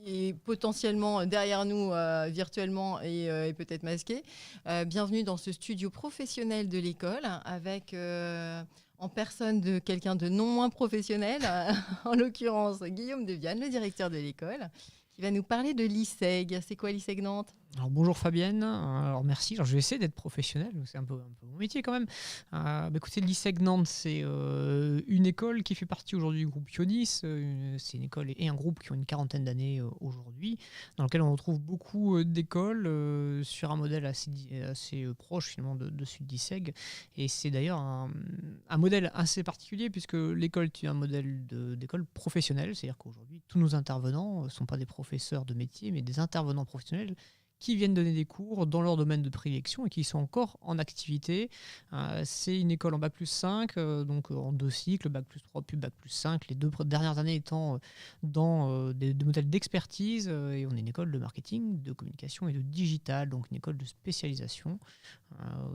est potentiellement derrière nous virtuellement et peut-être masqué. Bienvenue dans ce studio professionnel de l'école avec en personne de quelqu'un de non moins professionnel, en l'occurrence Guillaume Deviane, le directeur de l'école, qui va nous parler de l'ISEG. C'est quoi l'ISEG Nantes ? Alors bonjour Fabienne, alors merci. Alors je vais essayer d'être professionnel, c'est un peu mon métier quand même. Écoutez, l'ISEG Nantes, c'est une école qui fait partie aujourd'hui du groupe Ionis. C'est une école et un groupe qui ont une quarantaine d'années aujourd'hui, dans lequel on retrouve beaucoup d'écoles sur un modèle assez proche finalement de celui de l'ISEG. Et c'est d'ailleurs un modèle assez particulier puisque l'école est un modèle d'école professionnelle, c'est-à-dire qu'aujourd'hui tous nos intervenants ne sont pas des professeurs de métier mais des intervenants professionnels qui viennent donner des cours dans leur domaine de prédilection et qui sont encore en activité. C'est une école en Bac+5, donc en 2 cycles, Bac+3 puis Bac+5, les 2 dernières années étant dans des modèles d'expertise. Et on est une école de marketing, de communication et de digital, donc une école de spécialisation.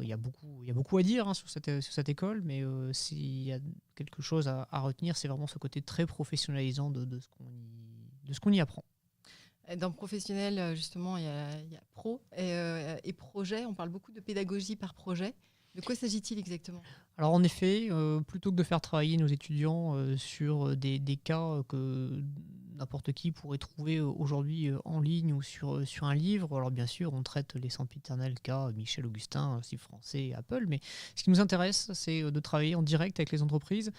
Il y a beaucoup à dire sur cette école, mais s'il y a quelque chose à retenir, c'est vraiment ce côté très professionnalisant de ce qu'on y apprend. Dans le professionnel, justement, il y a pro et projet. On parle beaucoup de pédagogie par projet. De quoi s'agit-il exactement ? Alors en effet, plutôt que de faire travailler nos étudiants sur des cas que n'importe qui pourrait trouver aujourd'hui en ligne ou sur un livre, alors bien sûr on traite les sempiternels cas Michel Augustin, Steve Français, Apple, mais ce qui nous intéresse, c'est de travailler en direct avec les entreprises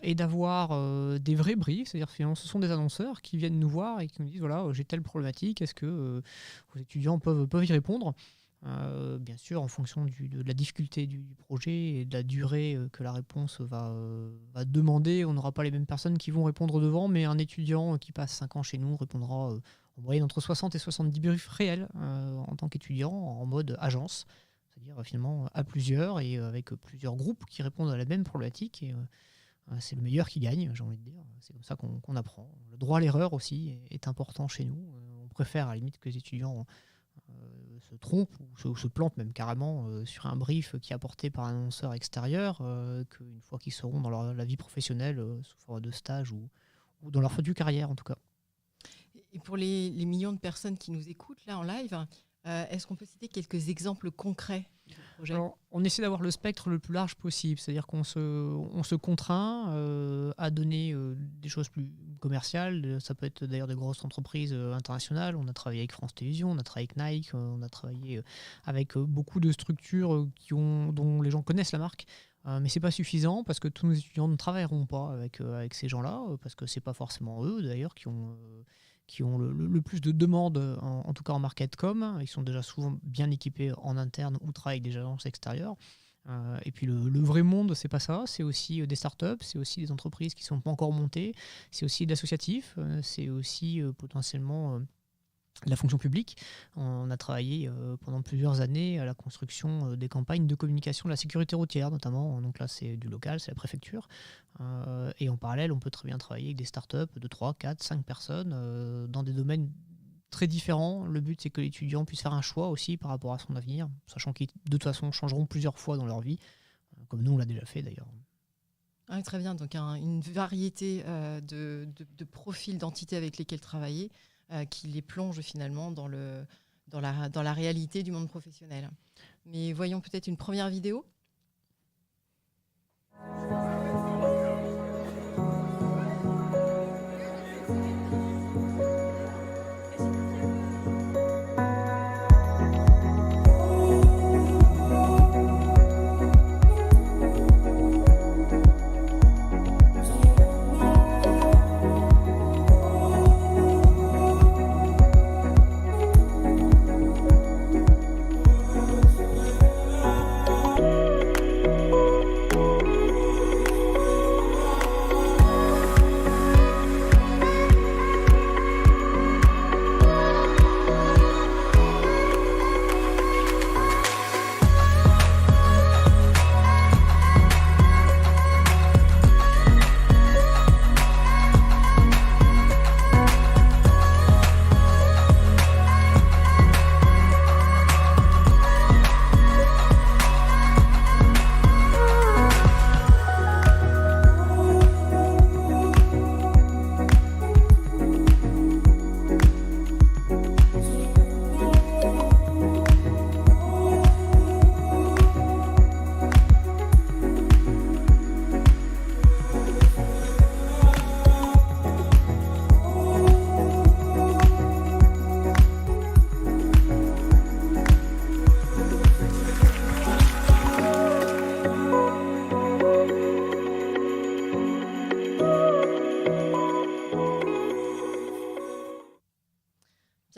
et d'avoir des vrais briefs, c'est-à-dire finalement ce sont des annonceurs qui viennent nous voir et qui nous disent voilà j'ai telle problématique, est-ce que vos étudiants peuvent y répondre, bien sûr en fonction de la difficulté du projet et de la durée que la réponse va demander. On n'aura pas les mêmes personnes qui vont répondre devant, mais un étudiant qui passe 5 ans chez nous répondra en moyenne entre 60 et 70 briefs réels en tant qu'étudiant en mode agence, c'est-à-dire finalement à plusieurs et avec plusieurs groupes qui répondent à la même problématique. Et c'est le meilleur qui gagne, j'ai envie de dire. C'est comme ça qu'on apprend. Le droit à l'erreur aussi est important chez nous. On préfère à la limite que les étudiants se trompent ou se plantent même carrément sur un brief qui est apporté par un annonceur extérieur qu'une fois qu'ils seront dans la vie professionnelle sous forme de stage ou dans leur future carrière en tout cas. Et pour les millions de personnes qui nous écoutent là en live, est-ce qu'on peut citer quelques exemples concrets de projets ? Alors, on essaie d'avoir le spectre le plus large possible, c'est-à-dire qu'on se contraint à donner des choses plus commerciales. Ça peut être d'ailleurs des grosses entreprises internationales. On a travaillé avec France Télévisions, on a travaillé avec Nike, on a travaillé avec beaucoup de structures dont les gens connaissent la marque. Mais c'est pas suffisant parce que tous nos étudiants ne travailleront pas avec ces gens-là, parce que c'est pas forcément eux d'ailleurs qui ont le plus de demandes, en tout cas en market.com. Ils sont déjà souvent bien équipés en interne ou travaillent avec des agences extérieures. Et puis le vrai monde, c'est pas ça. C'est aussi des startups, c'est aussi des entreprises qui ne sont pas encore montées, c'est aussi de l'associatif, c'est aussi potentiellement la fonction publique. On a travaillé pendant plusieurs années à la construction des campagnes de communication de la sécurité routière notamment. Donc là, c'est du local, c'est la préfecture. Et en parallèle, on peut très bien travailler avec des startups de 3, 4, 5 personnes dans des domaines très différents. Le but, c'est que l'étudiant puisse faire un choix aussi par rapport à son avenir, sachant qu'ils, de toute façon, changeront plusieurs fois dans leur vie, comme nous, on l'a déjà fait d'ailleurs. Ah, très bien, donc une variété de profils, d'entités avec lesquels travailler, qui les plonge finalement dans la réalité du monde professionnel. Mais voyons peut-être une première vidéo.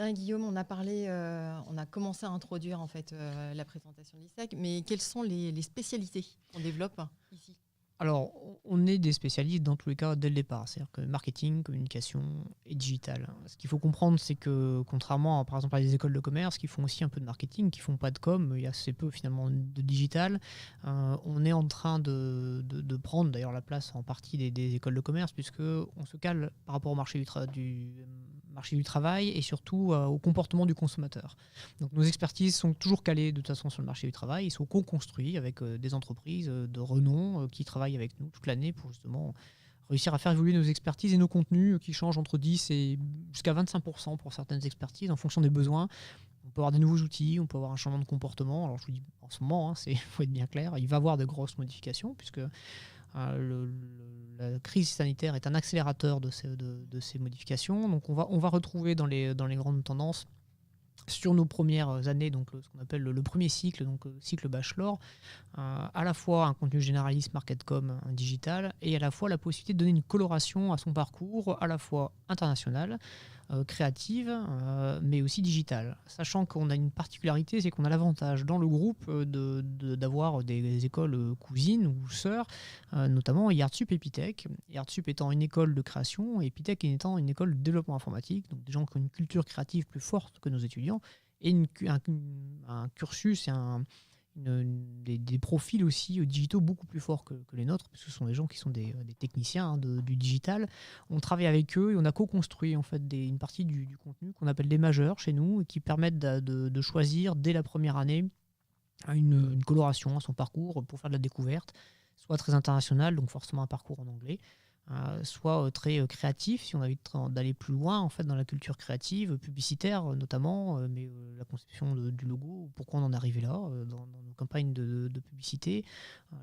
Sébastien et Guillaume, on a commencé à introduire en fait la présentation de l'ISEC, mais quelles sont les spécialités qu'on développe ici? Alors, on est des spécialistes dans tous les cas dès le départ, c'est-à-dire que marketing, communication et digital. Ce qu'il faut comprendre, c'est que contrairement par exemple à des écoles de commerce qui font aussi un peu de marketing, qui font pas de com, il y a assez peu finalement de digital. On est en train de prendre d'ailleurs la place en partie des écoles de commerce, puisque on se cale par rapport au marché du marché du travail et surtout au comportement du consommateur. Donc nos expertises sont toujours calées de toute façon sur le marché du travail, ils sont co-construits avec des entreprises de renom qui travaillent avec nous toute l'année pour justement réussir à faire évoluer nos expertises et nos contenus qui changent entre 10 et jusqu'à 25% pour certaines expertises en fonction des besoins. On peut avoir des nouveaux outils, on peut avoir un changement de comportement. Alors je vous dis en ce moment, il faut être bien clair, il va y avoir de grosses modifications puisque la crise sanitaire est un accélérateur de ces modifications. Donc on va retrouver dans les grandes tendances sur nos premières années, donc ce qu'on appelle le premier cycle, donc cycle bachelor, à la fois un contenu généraliste, marketcom, un digital, et à la fois la possibilité de donner une coloration à son parcours, à la fois international, créative, mais aussi digitale. Sachant qu'on a une particularité, c'est qu'on a l'avantage dans le groupe d'avoir des écoles cousines ou sœurs, notamment Yardsup et Epitech. Yardsup étant une école de création et Epitech étant une école de développement informatique, donc des gens qui ont une culture créative plus forte que nos étudiants, et un cursus et des profils aussi digitaux beaucoup plus forts que les nôtres, parce que ce sont des gens qui sont des techniciens du digital. On travaille avec eux et on a co-construit en fait une partie du contenu qu'on appelle des majeurs chez nous, et qui permettent de choisir dès la première année une coloration à son parcours pour faire de la découverte, soit très internationale, donc forcément un parcours en anglais, soit très créatif, si on a envie d'aller plus loin en fait, dans la culture créative, publicitaire notamment, mais la conception du logo, pourquoi on en est arrivé là, dans nos campagnes de publicité,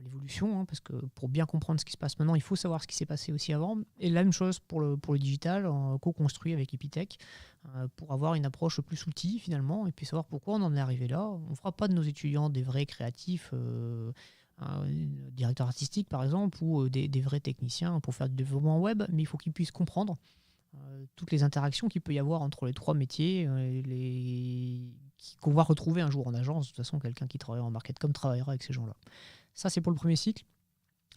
l'évolution, parce que pour bien comprendre ce qui se passe maintenant, il faut savoir ce qui s'est passé aussi avant. Et la même chose pour le digital, co-construit avec Epitech, pour avoir une approche plus outil finalement, et puis savoir pourquoi on en est arrivé là. On ne fera pas de nos étudiants des vrais créatifs, un directeur artistique par exemple, ou des vrais techniciens pour faire du développement web, mais il faut qu'ils puissent comprendre toutes les interactions qu'il peut y avoir entre les trois métiers, qu'on va retrouver un jour en agence. De toute façon, quelqu'un qui travaille en marketing travaillera avec ces gens-là. Ça, c'est pour le premier cycle.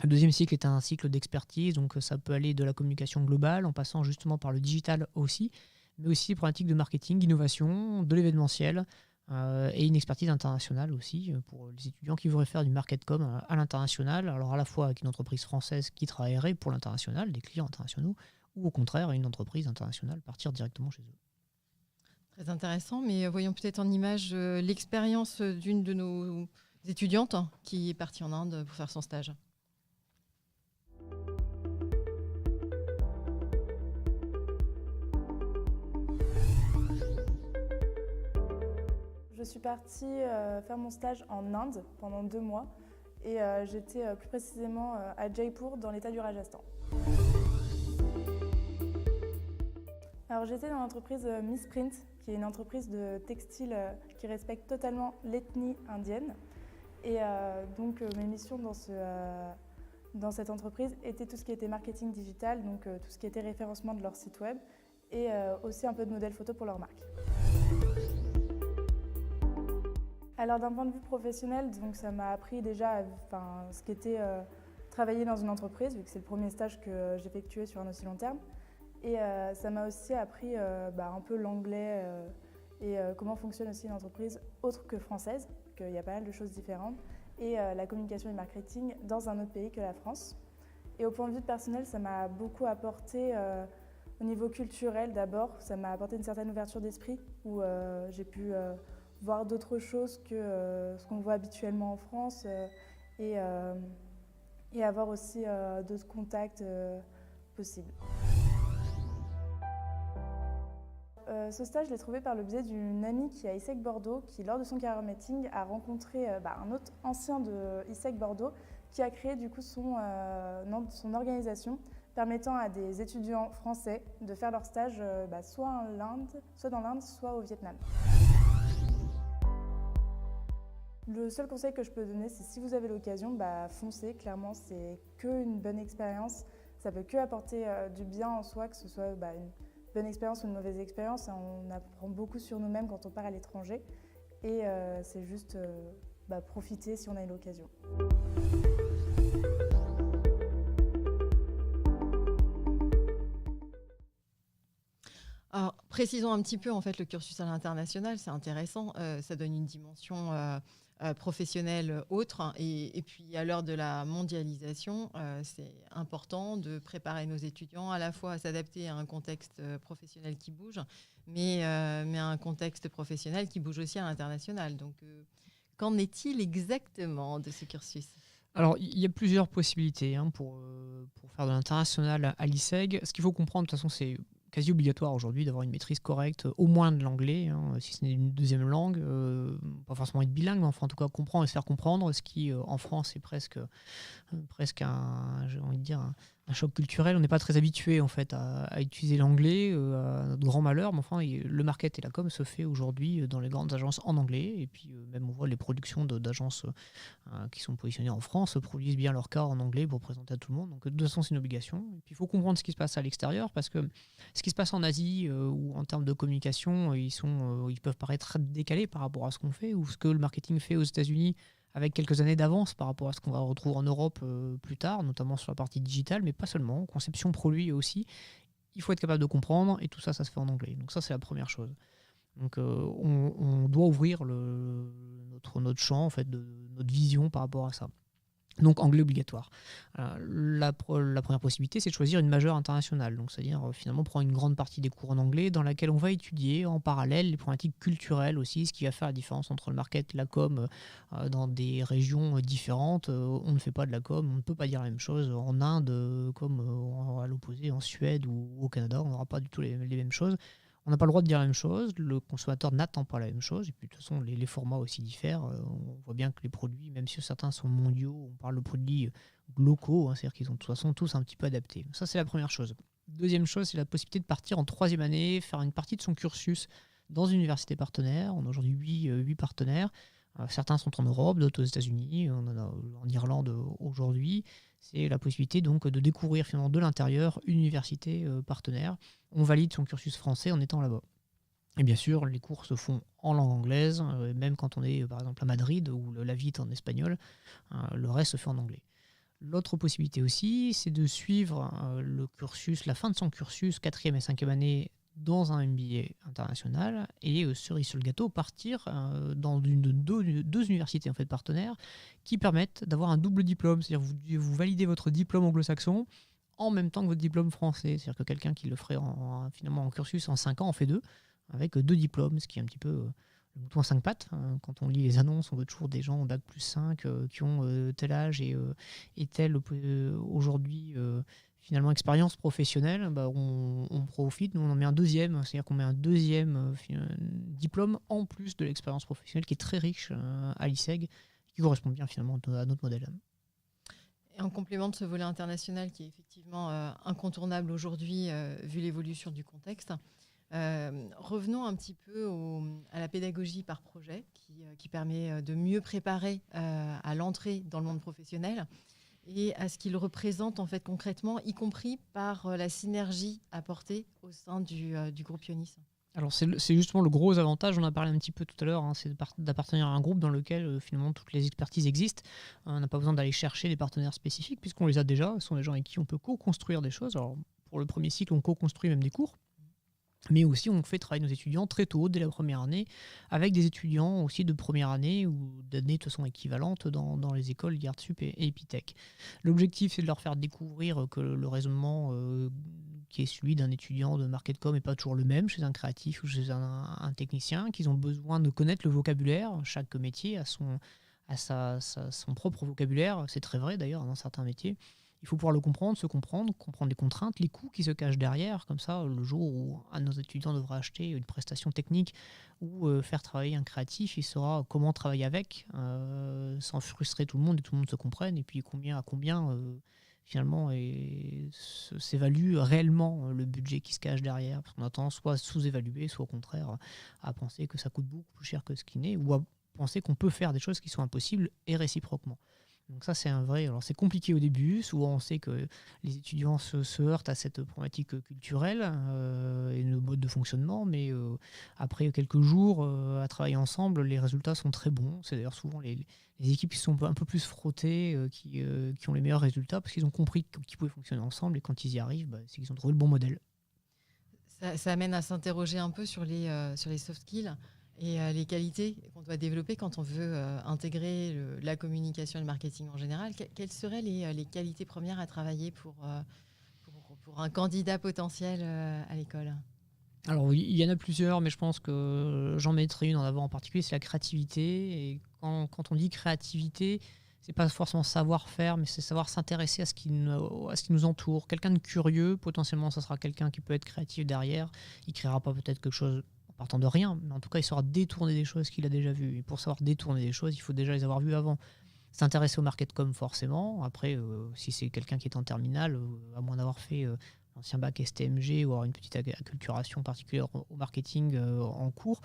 Le deuxième cycle est un cycle d'expertise, donc ça peut aller de la communication globale en passant justement par le digital aussi, mais aussi des problématiques de marketing, d'innovation, de l'événementiel, et une expertise internationale aussi pour les étudiants qui voudraient faire du marketcom à l'international, alors à la fois avec une entreprise française qui travaillerait pour l'international, des clients internationaux, ou au contraire une entreprise internationale partir directement chez eux. Très intéressant, mais voyons peut-être en image l'expérience d'une de nos étudiantes qui est partie en Inde pour faire son stage. Je suis partie faire mon stage en Inde pendant 2 mois et j'étais plus précisément à Jaipur dans l'état du Rajasthan. Alors j'étais dans l'entreprise Misprint, qui est une entreprise de textile qui respecte totalement l'ethnie indienne. Et donc mes missions dans cette entreprise étaient tout ce qui était marketing digital, donc tout ce qui était référencement de leur site web et aussi un peu de modèles photo pour leur marque. Alors d'un point de vue professionnel, donc ça m'a appris déjà ce qu'était travailler dans une entreprise, vu que c'est le premier stage que j'effectuais sur un aussi long terme. Et ça m'a aussi appris un peu l'anglais et comment fonctionne aussi une entreprise autre que française, qu'il y a pas mal de choses différentes, et la communication et le marketing dans un autre pays que la France. Et au point de vue personnel, ça m'a beaucoup apporté au niveau culturel d'abord, ça m'a apporté une certaine ouverture d'esprit où j'ai pu voir d'autres choses que ce qu'on voit habituellement en France et avoir aussi d'autres contacts possibles. Ce stage, je l'ai trouvé par le biais d'une amie qui est à ISEC Bordeaux, qui lors de son career meeting a rencontré un autre ancien de ISEC Bordeaux qui a créé du coup son organisation permettant à des étudiants français de faire leur stage soit dans l'Inde, soit au Vietnam. Le seul conseil que je peux donner, c'est si vous avez l'occasion, foncez. Clairement, c'est qu'une bonne expérience. Ça peut que apporter du bien en soi, que ce soit bonne expérience ou une mauvaise expérience. On apprend beaucoup sur nous-mêmes quand on part à l'étranger. Et c'est juste profiter si on a eu l'occasion. Alors, précisons un petit peu en fait le cursus à l'international, c'est intéressant, ça donne une dimension professionnelle autre, hein, et puis à l'heure de la mondialisation, c'est important de préparer nos étudiants à la fois à s'adapter à un contexte professionnel qui bouge, mais à un contexte professionnel qui bouge aussi à l'international. Donc, qu'en est-il exactement de ce cursus ? Alors, il y a plusieurs possibilités pour faire de l'international à l'ISEG. Ce qu'il faut comprendre, de toute façon, c'est quasi obligatoire aujourd'hui d'avoir une maîtrise correcte, au moins de l'anglais, si ce n'est une deuxième langue, pas forcément être bilingue, mais enfin, en tout cas comprendre et se faire comprendre, ce qui en France est presque j'ai envie de dire un choc culturel. On n'est pas très habitué en fait à utiliser l'anglais, à notre grand malheur, mais enfin le market et la com se fait aujourd'hui dans les grandes agences en anglais, et puis même on voit les productions d'agences qui sont positionnées en France produisent bien leur cas en anglais pour présenter à tout le monde. Donc de toute façon c'est une obligation. Et puis il faut comprendre ce qui se passe à l'extérieur, parce que ce qui se passe en Asie ou en termes de communication, ils peuvent paraître décalés par rapport à ce qu'on fait, ou ce que le marketing fait aux États-Unis avec quelques années d'avance par rapport à ce qu'on va retrouver en Europe plus tard, notamment sur la partie digitale, mais pas seulement, conception produit aussi. Il faut être capable de comprendre, et tout ça, ça se fait en anglais. Donc ça, c'est la première chose. Donc on doit ouvrir notre champ, en fait, de notre vision par rapport à ça. Donc anglais obligatoire. La première possibilité, c'est de choisir une majeure internationale, donc c'est-à-dire finalement prendre une grande partie des cours en anglais, dans laquelle on va étudier en parallèle les problématiques culturelles aussi, ce qui va faire la différence entre le market et la com dans des régions différentes. On ne fait pas de la com, on ne peut pas dire la même chose en Inde comme à l'opposé en Suède ou au Canada, on n'aura pas du tout les mêmes choses. On n'a pas le droit de dire la même chose, le consommateur n'attend pas la même chose, et puis de toute façon les formats aussi diffèrent. On voit bien que les produits, même si certains sont mondiaux, on parle de produits locaux, c'est-à-dire qu'ils sont de toute façon tous un petit peu adaptés. Ça, c'est la première chose. Deuxième chose, c'est la possibilité de partir en troisième année, faire une partie de son cursus dans une université partenaire. On a aujourd'hui 8 partenaires. Certains sont en Europe, d'autres aux États-Unis, on en a en Irlande aujourd'hui. C'est la possibilité donc de découvrir finalement de l'intérieur une université partenaire. On valide son cursus français en étant là-bas. Et bien sûr, les cours se font en langue anglaise, même quand on est par exemple à Madrid où la vie est en espagnol, le reste se fait en anglais. L'autre possibilité aussi, c'est de suivre le cursus, la fin de son cursus, 4e et 5e année, dans un MBA international, et cerise sur le gâteau, partir dans deux universités en fait, partenaires qui permettent d'avoir un double diplôme. C'est-à-dire vous validez votre diplôme anglo-saxon en même temps que votre diplôme français. C'est-à-dire que quelqu'un qui le ferait finalement en cursus en 5 ans en fait 2, avec 2 diplômes, ce qui est un petit peu le mouton à 5 pattes. Quand on lit les annonces, on voit toujours des gens en bac plus 5 qui ont tel âge et tel aujourd'hui finalement expérience professionnelle. On profite, nous on en met un deuxième, c'est-à-dire qu'on met un deuxième diplôme en plus de l'expérience professionnelle qui est très riche à l'ISEG, qui correspond bien finalement à notre modèle. Et en complément de ce volet international qui est effectivement incontournable aujourd'hui vu l'évolution du contexte, revenons un petit peu à la pédagogie par projet qui permet de mieux préparer à l'entrée dans le monde professionnel et à ce qu'il représente en fait concrètement, y compris par la synergie apportée au sein du groupe Ionis. Alors c'est justement le gros avantage, on en a parlé un petit peu tout à l'heure, c'est d'appartenir à un groupe dans lequel finalement toutes les expertises existent. On n'a pas besoin d'aller chercher des partenaires spécifiques puisqu'on les a déjà, ce sont des gens avec qui on peut co-construire des choses. Alors pour le premier cycle, on co-construit même des cours. Mais aussi, on fait travailler nos étudiants très tôt, dès la première année, avec des étudiants aussi de première année ou d'année de toute façon équivalente dans les écoles GuardSup et Epitech. L'objectif, c'est de leur faire découvrir que le raisonnement qui est celui d'un étudiant de MarketCom n'est pas toujours le même chez un créatif ou chez un technicien, qu'ils ont besoin de connaître le vocabulaire. Chaque métier a son propre vocabulaire. C'est très vrai d'ailleurs dans certains métiers. Il faut pouvoir le comprendre, comprendre les contraintes, les coûts qui se cachent derrière. Comme ça, le jour où un de nos étudiants devra acheter une prestation technique ou faire travailler un créatif, il saura comment travailler avec, sans frustrer tout le monde et tout le monde se comprenne. Et puis combien finalement s'évalue réellement le budget qui se cache derrière. Parce qu'on a tendance soit à sous-évaluer, soit au contraire à penser que ça coûte beaucoup plus cher que ce qui n'est, ou à penser qu'on peut faire des choses qui sont impossibles et réciproquement. Donc ça, c'est un vrai... Alors, c'est compliqué au début. Souvent, on sait que les étudiants se heurtent à cette problématique culturelle et le mode de fonctionnement. Mais après quelques jours à travailler ensemble, les résultats sont très bons. C'est d'ailleurs souvent les équipes qui sont un peu plus frottées qui ont les meilleurs résultats parce qu'ils ont compris qu'ils pouvaient fonctionner ensemble. Et quand ils y arrivent, c'est qu'ils ont trouvé le bon modèle. Ça amène à s'interroger un peu sur les soft skills et les qualités qu'on doit développer quand on veut intégrer la communication et le marketing en général. Quelles seraient les qualités premières à travailler pour un candidat potentiel à l'école ? Alors oui, il y en a plusieurs, mais je pense que j'en mettrai une en avant en particulier, c'est la créativité. Et quand on dit créativité, c'est pas forcément savoir-faire, mais c'est savoir s'intéresser à ce qui nous entoure. Quelqu'un de curieux, potentiellement, ça sera quelqu'un qui peut être créatif derrière. Il créera pas peut-être quelque chose en partant de rien, mais en tout cas, il saura détourner des choses qu'il a déjà vues. Et pour savoir détourner des choses, il faut déjà les avoir vues avant. S'intéresser au market-com, forcément. Après, si c'est quelqu'un qui est en terminale, à moins d'avoir fait l'ancien bac STMG ou avoir une petite acculturation particulière au marketing en cours,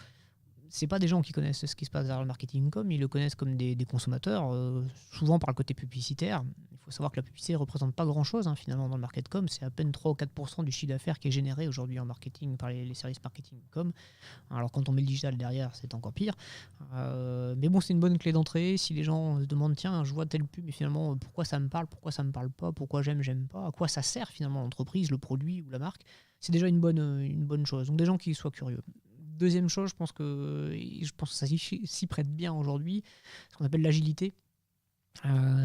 c'est pas des gens qui connaissent ce qui se passe derrière le marketing com, ils le connaissent comme des consommateurs, souvent par le côté publicitaire. Il faut savoir que la publicité ne représente pas grand-chose finalement dans le market com, c'est à peine 3 ou 4% du chiffre d'affaires qui est généré aujourd'hui en marketing par les services marketing com. Alors quand on met le digital derrière, c'est encore pire. Mais bon, c'est une bonne clé d'entrée. Si les gens se demandent, tiens, je vois telle pub, mais finalement, pourquoi ça me parle pas, pourquoi j'aime pas, à quoi ça sert finalement l'entreprise, le produit ou la marque, c'est déjà une bonne chose. Donc des gens qui soient curieux. Deuxième chose, je pense que ça s'y prête bien aujourd'hui, ce qu'on appelle l'agilité.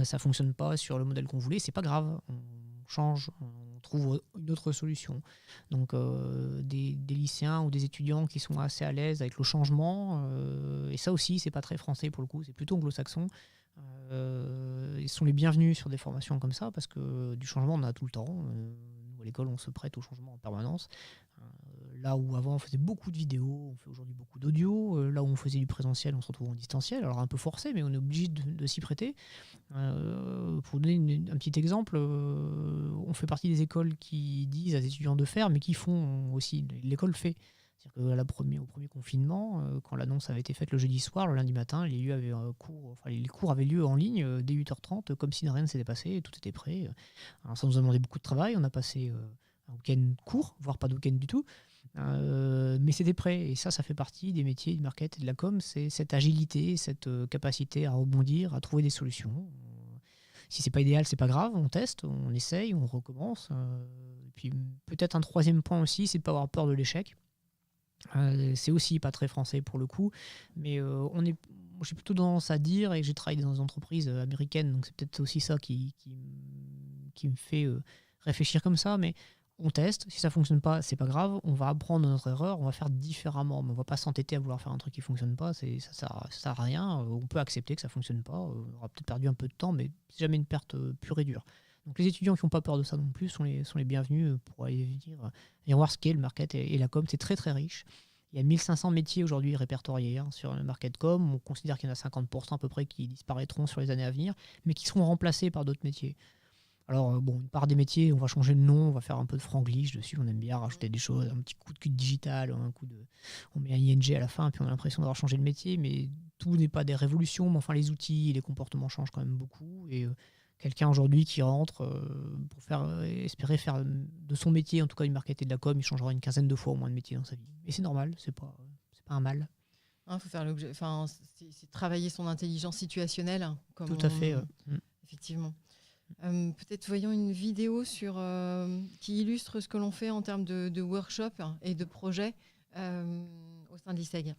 Ça fonctionne pas sur le modèle qu'on voulait, c'est pas grave, on change, on trouve une autre solution. Donc des lycéens ou des étudiants qui sont assez à l'aise avec le changement, et ça aussi c'est pas très français pour le coup, c'est plutôt anglo-saxon. Ils sont les bienvenus sur des formations comme ça parce que du changement on en a tout le temps. Nous à l'école on se prête au changement en permanence. Là où avant on faisait beaucoup de vidéos, on fait aujourd'hui beaucoup d'audio. Là où on faisait du présentiel, on se retrouve en distanciel. Alors un peu forcé, mais on est obligé de s'y prêter. Pour donner un petit exemple, on fait partie des écoles qui disent à des étudiants de faire, mais qui font aussi. L'école fait. C'est-à-dire qu'au premier confinement, quand l'annonce avait été faite le jeudi soir, le lundi matin, les cours avaient lieu en ligne dès 8h30, comme si rien ne s'était passé, tout était prêt. Alors ça nous a demandé beaucoup de travail. On a passé un week-end court, voire pas de week-end du tout. Mais c'était prêt, et ça fait partie des métiers du market et de la com, c'est cette agilité, cette capacité à rebondir, à trouver des solutions. Si c'est pas idéal, c'est pas grave, on teste, on essaye, on recommence. Et puis peut-être un troisième point aussi, c'est de pas avoir peur de l'échec. C'est aussi pas très français pour le coup, mais j'ai plutôt tendance à dire, et j'ai travaillé dans des entreprises américaines, donc c'est peut-être aussi ça qui me fait réfléchir comme ça, mais on teste, si ça fonctionne pas, c'est pas grave, on va apprendre de notre erreur, on va faire différemment, mais on va pas s'entêter à vouloir faire un truc qui fonctionne pas, ça sert à rien, on peut accepter que ça fonctionne pas, on aura peut-être perdu un peu de temps, mais c'est jamais une perte pure et dure. Donc les étudiants qui n'ont pas peur de ça non plus sont les bienvenus pour aller voir ce qu'est le market et la com, c'est très très riche. Il y a 1500 métiers aujourd'hui répertoriés sur le market com, on considère qu'il y en a 50% à peu près qui disparaîtront sur les années à venir, mais qui seront remplacés par d'autres métiers. Alors, une part des métiers, on va changer le nom, on va faire un peu de franglish dessus, on aime bien rajouter des choses, un petit coup de cul digital, on met un ing à la fin, puis on a l'impression d'avoir changé le métier, mais tout n'est pas des révolutions, mais enfin les outils et les comportements changent quand même beaucoup, et quelqu'un aujourd'hui qui rentre pour espérer faire de son métier, en tout cas du market et de la com, il changera une quinzaine de fois au moins de métier dans sa vie. Et c'est normal, c'est pas un mal. Faut faire l'objet, c'est travailler son intelligence situationnelle. Tout à fait. Effectivement. Peut-être voyons une vidéo qui illustre ce que l'on fait en termes de workshop et de projets au sein de l'ISEG.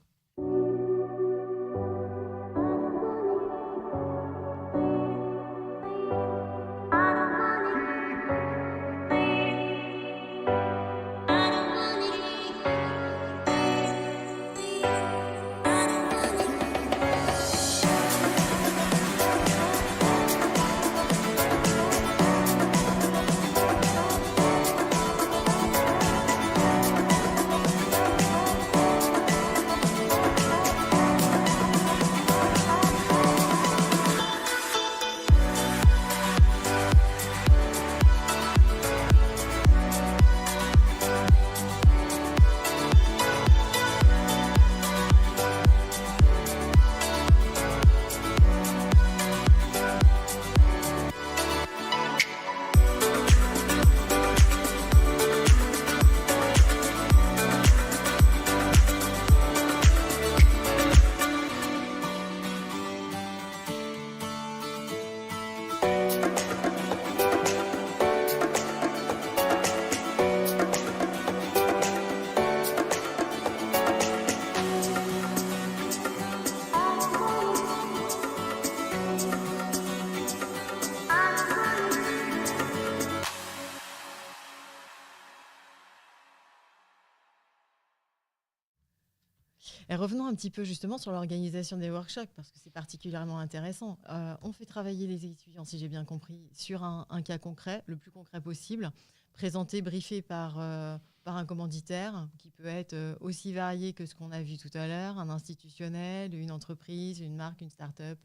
Et revenons un petit peu justement sur l'organisation des workshops, parce que c'est particulièrement intéressant. On fait travailler les étudiants, si j'ai bien compris, sur un cas concret, le plus concret possible, présenté, briefé par un commanditaire, qui peut être aussi varié que ce qu'on a vu tout à l'heure, un institutionnel, une entreprise, une marque, une start-up.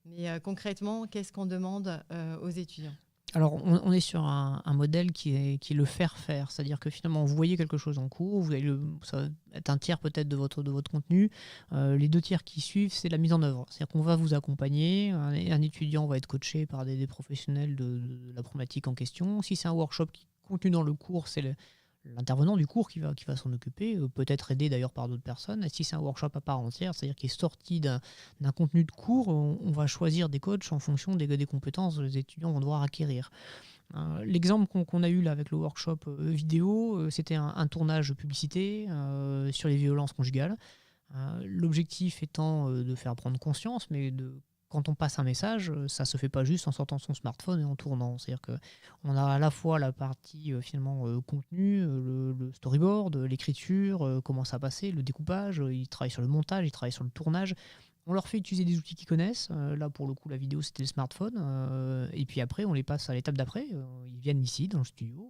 Mais concrètement, qu'est-ce qu'on demande aux étudiants ? Alors, on est sur un modèle qui est le faire-faire. C'est-à-dire que finalement, vous voyez quelque chose en cours, ça va être un tiers peut-être de votre contenu. Les 2 tiers qui suivent, c'est la mise en œuvre. C'est-à-dire qu'on va vous accompagner. Un étudiant va être coaché par des professionnels de la problématique en question. Si c'est un workshop qui continue dans le cours, c'est l'intervenant du cours qui va s'en occuper, peut-être aidé d'ailleurs par d'autres personnes. Et si c'est un workshop à part entière, c'est-à-dire qui est sorti d'un contenu de cours, on va choisir des coachs en fonction des compétences que les étudiants vont devoir acquérir. L'exemple qu'on a eu là avec le workshop vidéo, c'était un tournage publicité sur les violences conjugales. L'objectif étant de faire prendre conscience, mais quand on passe un message, ça ne se fait pas juste en sortant son smartphone et en tournant. C'est-à-dire qu'on a à la fois la partie contenu, le storyboard, l'écriture, comment ça a passé, le découpage, ils travaillent sur le montage, ils travaillent sur le tournage. On leur fait utiliser des outils qu'ils connaissent. Là, pour le coup, la vidéo, c'était le smartphone. Et puis après, on les passe à l'étape d'après. Ils viennent ici, dans le studio,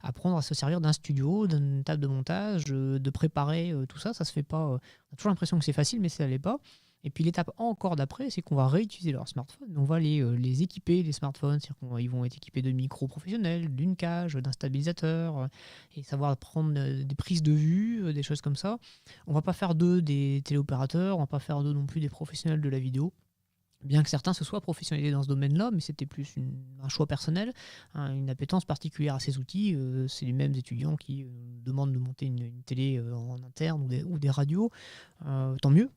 apprendre à se servir d'un studio, d'une table de montage, de préparer tout ça. Ça se fait pas. On a toujours l'impression que c'est facile, mais ça ne l'est pas. Et puis l'étape encore d'après, c'est qu'on va réutiliser leur smartphone. On va les équiper, les smartphones. C'est-à-dire qu'ils vont être équipés de micros professionnels, d'une cage, d'un stabilisateur, et savoir prendre des prises de vue, des choses comme ça. On ne va pas faire d'eux des téléopérateurs, on ne va pas faire d'eux non plus des professionnels de la vidéo. Bien que certains se soient professionnalisés dans ce domaine-là, mais c'était plus un choix personnel, une appétence particulière à ces outils. C'est les mêmes étudiants qui demandent de monter une télé en interne ou des radios. Tant mieux.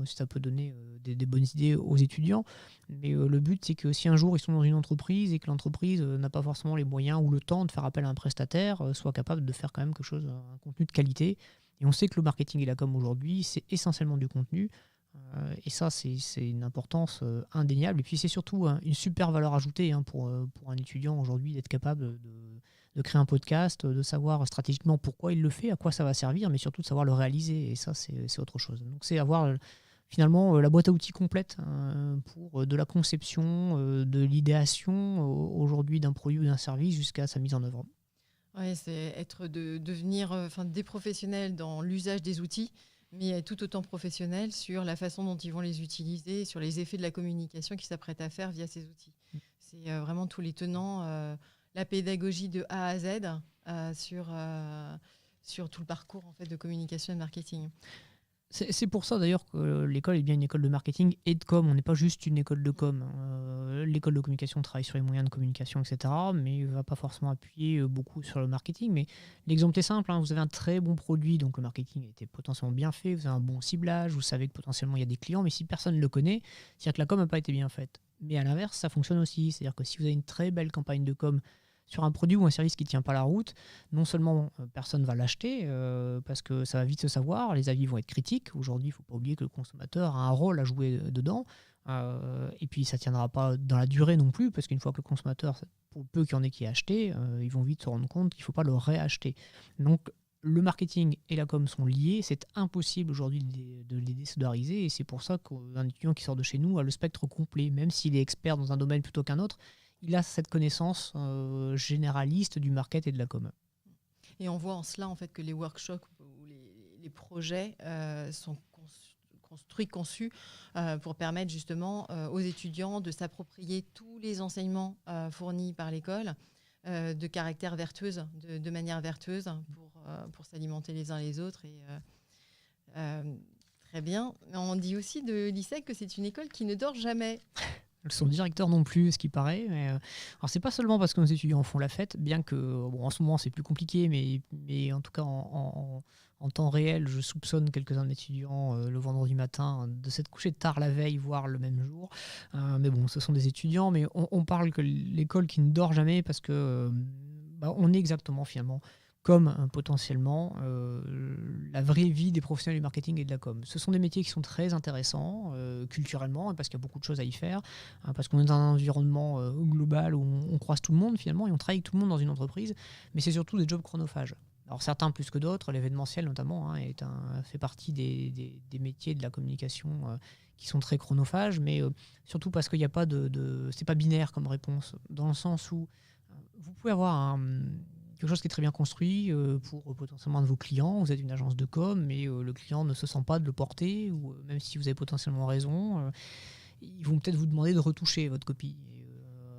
Si ça peut donner des bonnes idées aux étudiants. Mais le but, c'est que si un jour ils sont dans une entreprise et que l'entreprise n'a pas forcément les moyens ou le temps de faire appel à un prestataire, soit capable de faire quand même quelque chose, un contenu de qualité. Et on sait que le marketing et la com aujourd'hui, c'est essentiellement du contenu. Et ça, c'est une importance indéniable. Et puis c'est surtout une super valeur ajoutée pour un étudiant aujourd'hui d'être capable de créer un podcast, de savoir stratégiquement pourquoi il le fait, à quoi ça va servir, mais surtout de savoir le réaliser. Et ça, c'est autre chose. Donc c'est avoir finalement la boîte à outils complète pour de la conception, de l'idéation aujourd'hui d'un produit ou d'un service jusqu'à sa mise en œuvre. Oui, c'est devenir des professionnels dans l'usage des outils, mais tout autant professionnels sur la façon dont ils vont les utiliser, sur les effets de la communication qu'ils s'apprêtent à faire via ces outils. C'est vraiment tous les tenants, la pédagogie de A à Z sur tout le parcours en fait, de communication et de marketing. C'est pour ça d'ailleurs que l'école est bien une école de marketing et de com. On n'est pas juste une école de com. L'école de communication travaille sur les moyens de communication, etc. Mais ne va pas forcément appuyer beaucoup sur le marketing. Mais l'exemple est simple. Vous avez un très bon produit, donc le marketing a été potentiellement bien fait. Vous avez un bon ciblage. Vous savez que potentiellement il y a des clients. Mais si personne ne le connaît, c'est-à-dire que la com n'a pas été bien faite. Mais à l'inverse, ça fonctionne aussi. C'est-à-dire que si vous avez une très belle campagne de com sur un produit ou un service qui ne tient pas la route, non seulement personne ne va l'acheter parce que ça va vite se savoir, les avis vont être critiques. Aujourd'hui, il ne faut pas oublier que le consommateur a un rôle à jouer dedans. Et puis, ça ne tiendra pas dans la durée non plus, parce qu'une fois que le consommateur, pour peu qu'il y en ait qui aient acheté, ils vont vite se rendre compte qu'il ne faut pas le réacheter. Donc, le marketing et la com sont liés. C'est impossible aujourd'hui de les désolidariser. Et c'est pour ça qu'un étudiant qui sort de chez nous a le spectre complet, même s'il est expert dans un domaine plutôt qu'un autre. Il a cette connaissance généraliste du market et de la com. Et on voit en cela en fait, que les workshops ou les projets sont conçus pour permettre justement aux étudiants de s'approprier tous les enseignements fournis par l'école de caractère vertueuse, de manière vertueuse pour s'alimenter les uns les autres. Et, très bien. On dit aussi de l'ISEC que c'est une école qui ne dort jamais. Son directeur non plus, ce qui paraît. Mais, alors c'est pas seulement parce que nos étudiants font la fête, bien que en ce moment c'est plus compliqué, mais en tout cas en temps réel, je soupçonne quelques-uns d'étudiants le vendredi matin de s'être couchés tard la veille, voire le même jour. Mais bon, ce sont des étudiants, mais on parle que l'école qui ne dort jamais parce que on est exactement finalement comme potentiellement la vraie vie des professionnels du marketing et de la com. Ce sont des métiers qui sont très intéressants culturellement, parce qu'il y a beaucoup de choses à y faire, parce qu'on est dans un environnement global où on croise tout le monde finalement, et on travaille avec tout le monde dans une entreprise, mais c'est surtout des jobs chronophages. Alors certains plus que d'autres, l'événementiel notamment fait partie des métiers de la communication qui sont très chronophages, mais surtout parce qu'il n'y a pas c'est pas binaire comme réponse, dans le sens où vous pouvez avoir quelque chose qui est très bien construit pour potentiellement un de vos clients. Vous êtes une agence de com, mais le client ne se sent pas de le porter, ou même si vous avez potentiellement raison, ils vont peut-être vous demander de retoucher votre copie.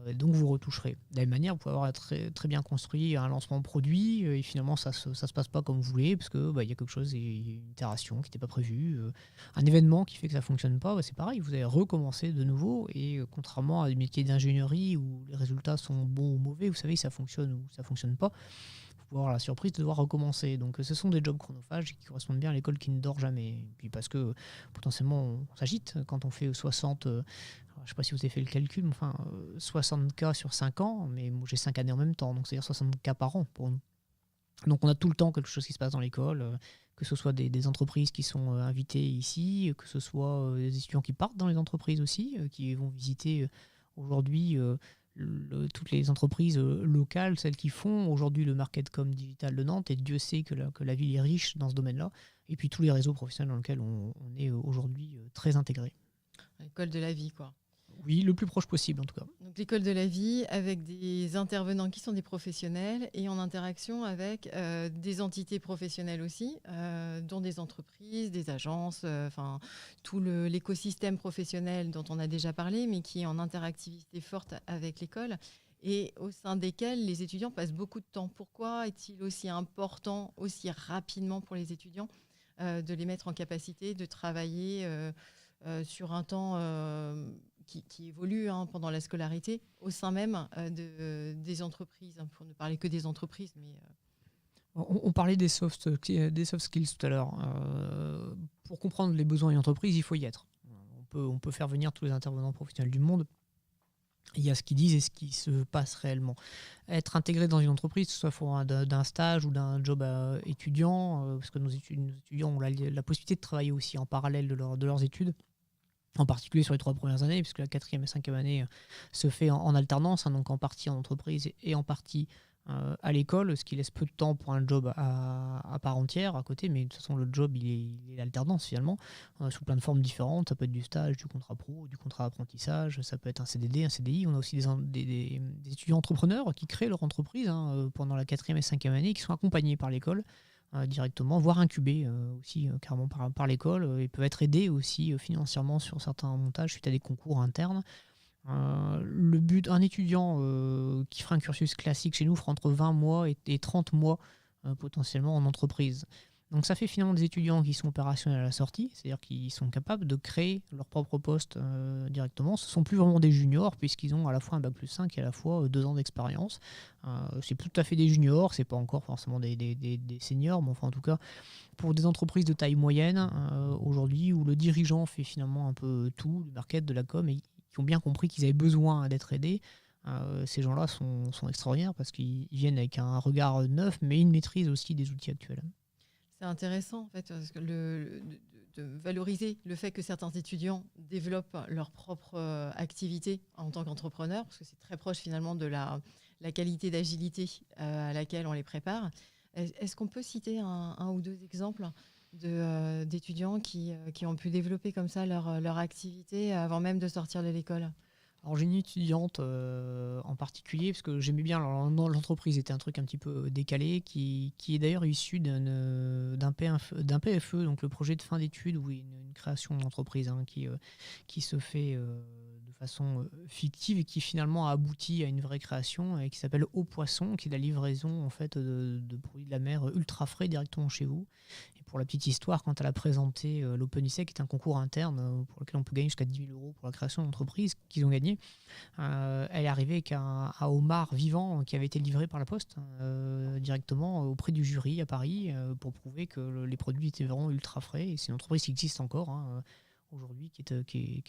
Et donc vous retoucherez. De la même manière, vous pouvez avoir très, très bien construit un lancement produit et finalement ça se passe pas comme vous voulez parce que il y a quelque chose, une itération qui n'était pas prévue, un événement qui fait que ça fonctionne pas. C'est pareil, vous allez recommencer de nouveau et contrairement à des métiers d'ingénierie où les résultats sont bons ou mauvais, vous savez, ça fonctionne ou ça fonctionne pas. Vous pouvez avoir la surprise de devoir recommencer. Donc ce sont des jobs chronophages qui correspondent bien à l'école qui ne dort jamais. Et puis parce que potentiellement on s'agite quand on fait 60. Je ne sais pas si vous avez fait le calcul, mais enfin 60 cas sur 5 ans, mais moi j'ai 5 années en même temps, donc c'est-à-dire 60 cas par an pour nous. Donc on a tout le temps quelque chose qui se passe dans l'école, que ce soit des entreprises qui sont invitées ici, que ce soit des étudiants qui partent dans les entreprises aussi, qui vont visiter aujourd'hui toutes les entreprises locales, celles qui font aujourd'hui le Marketcom digital de Nantes, et Dieu sait que la ville est riche dans ce domaine-là, et puis tous les réseaux professionnels dans lesquels on est aujourd'hui très intégrés. L'école de la vie, quoi. Oui, le plus proche possible en tout cas. Donc l'école de la vie avec des intervenants qui sont des professionnels et en interaction avec des entités professionnelles aussi, dont des entreprises, des agences, tout l'écosystème professionnel dont on a déjà parlé, mais qui est en interactivité forte avec l'école et au sein desquels les étudiants passent beaucoup de temps. Pourquoi est-il aussi important, aussi rapidement pour les étudiants, de les mettre en capacité de travailler sur un temps qui évolue pendant la scolarité au sein même des entreprises, pour ne parler que des entreprises. Mais on parlait des soft skills tout à l'heure. Pour comprendre les besoins d'une entreprise, il faut y être. On peut faire venir tous les intervenants professionnels du monde. Il y a ce qu'ils disent et ce qui se passe réellement. Être intégré dans une entreprise, que ce soit d'un stage ou d'un job étudiant, parce que nos étudiants ont la possibilité de travailler aussi en parallèle de leurs études, en particulier sur les 3 premières années, puisque la 4e et 5e année se fait en alternance, donc en partie en entreprise et en partie à l'école, ce qui laisse peu de temps pour un job à part entière à côté, mais de toute façon le job il est l'alternance finalement, sous plein de formes différentes. Ça peut être du stage, du contrat pro, du contrat d'apprentissage, ça peut être un CDD, un CDI. On a aussi des étudiants entrepreneurs qui créent leur entreprise pendant la 4e et 5e année, qui sont accompagnés par l'école directement, voire incubés aussi carrément par l'école, et peuvent être aidés aussi financièrement sur certains montages suite à des concours internes. Le but, un étudiant qui fera un cursus classique chez nous fera entre 20 mois et 30 mois potentiellement en entreprise. Donc ça fait finalement des étudiants qui sont opérationnels à la sortie, c'est-à-dire qu'ils sont capables de créer leur propre poste directement. Ce ne sont plus vraiment des juniors puisqu'ils ont à la fois un bac+5 et à la fois 2 ans d'expérience. C'est tout à fait des juniors, c'est pas encore forcément des seniors, mais enfin en tout cas pour des entreprises de taille moyenne aujourd'hui où le dirigeant fait finalement un peu tout, du market, de la com, et qui ont bien compris qu'ils avaient besoin d'être aidés. Ces gens-là sont extraordinaires parce qu'ils viennent avec un regard neuf, mais une maîtrise aussi des outils actuels. C'est intéressant en fait, parce que de valoriser le fait que certains étudiants développent leur propre activité en tant qu'entrepreneurs, parce que c'est très proche finalement de la qualité d'agilité à laquelle on les prépare. Est-ce qu'on peut citer un ou deux exemples d'étudiants qui ont pu développer comme ça leur activité avant même de sortir de l'école ? Alors j'ai une étudiante en particulier, parce que j'aimais bien, l'entreprise était un truc un petit peu décalé, qui est d'ailleurs issue d'un PFE, donc le projet de fin d'études, où une création d'entreprise qui se fait de façon fictive et qui finalement a abouti à une vraie création et qui s'appelle Au Poisson, qui est la livraison en fait de produits de la mer ultra frais directement chez vous. Et pour la petite histoire, quand elle a présenté l'OpenISEC, qui est un concours interne pour lequel on peut gagner jusqu'à 10 000 € pour la création d'entreprise qu'ils ont gagné, elle est arrivée avec un homard vivant qui avait été livré par la poste directement auprès du jury à Paris pour prouver que les produits étaient vraiment ultra frais. Et c'est une entreprise qui existe encore aujourd'hui, qui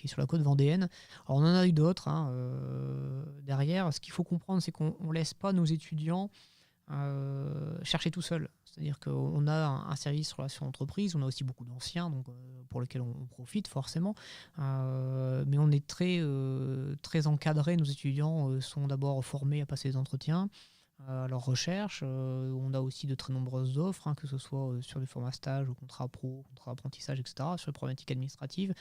est sur la côte vendéenne. Alors on en a eu d'autres derrière. Ce qu'il faut comprendre, c'est qu'on ne laisse pas nos étudiants chercher tout seuls. C'est-à-dire qu'on a un service relation entreprise, on a aussi beaucoup d'anciens donc, pour lesquels on profite forcément, mais on est très encadré. Nos étudiants sont d'abord formés à passer des entretiens, à leur recherche. On a aussi de très nombreuses offres, que ce soit sur des formats stage, contrat pro, contrat apprentissage, etc., sur les problématiques administratives.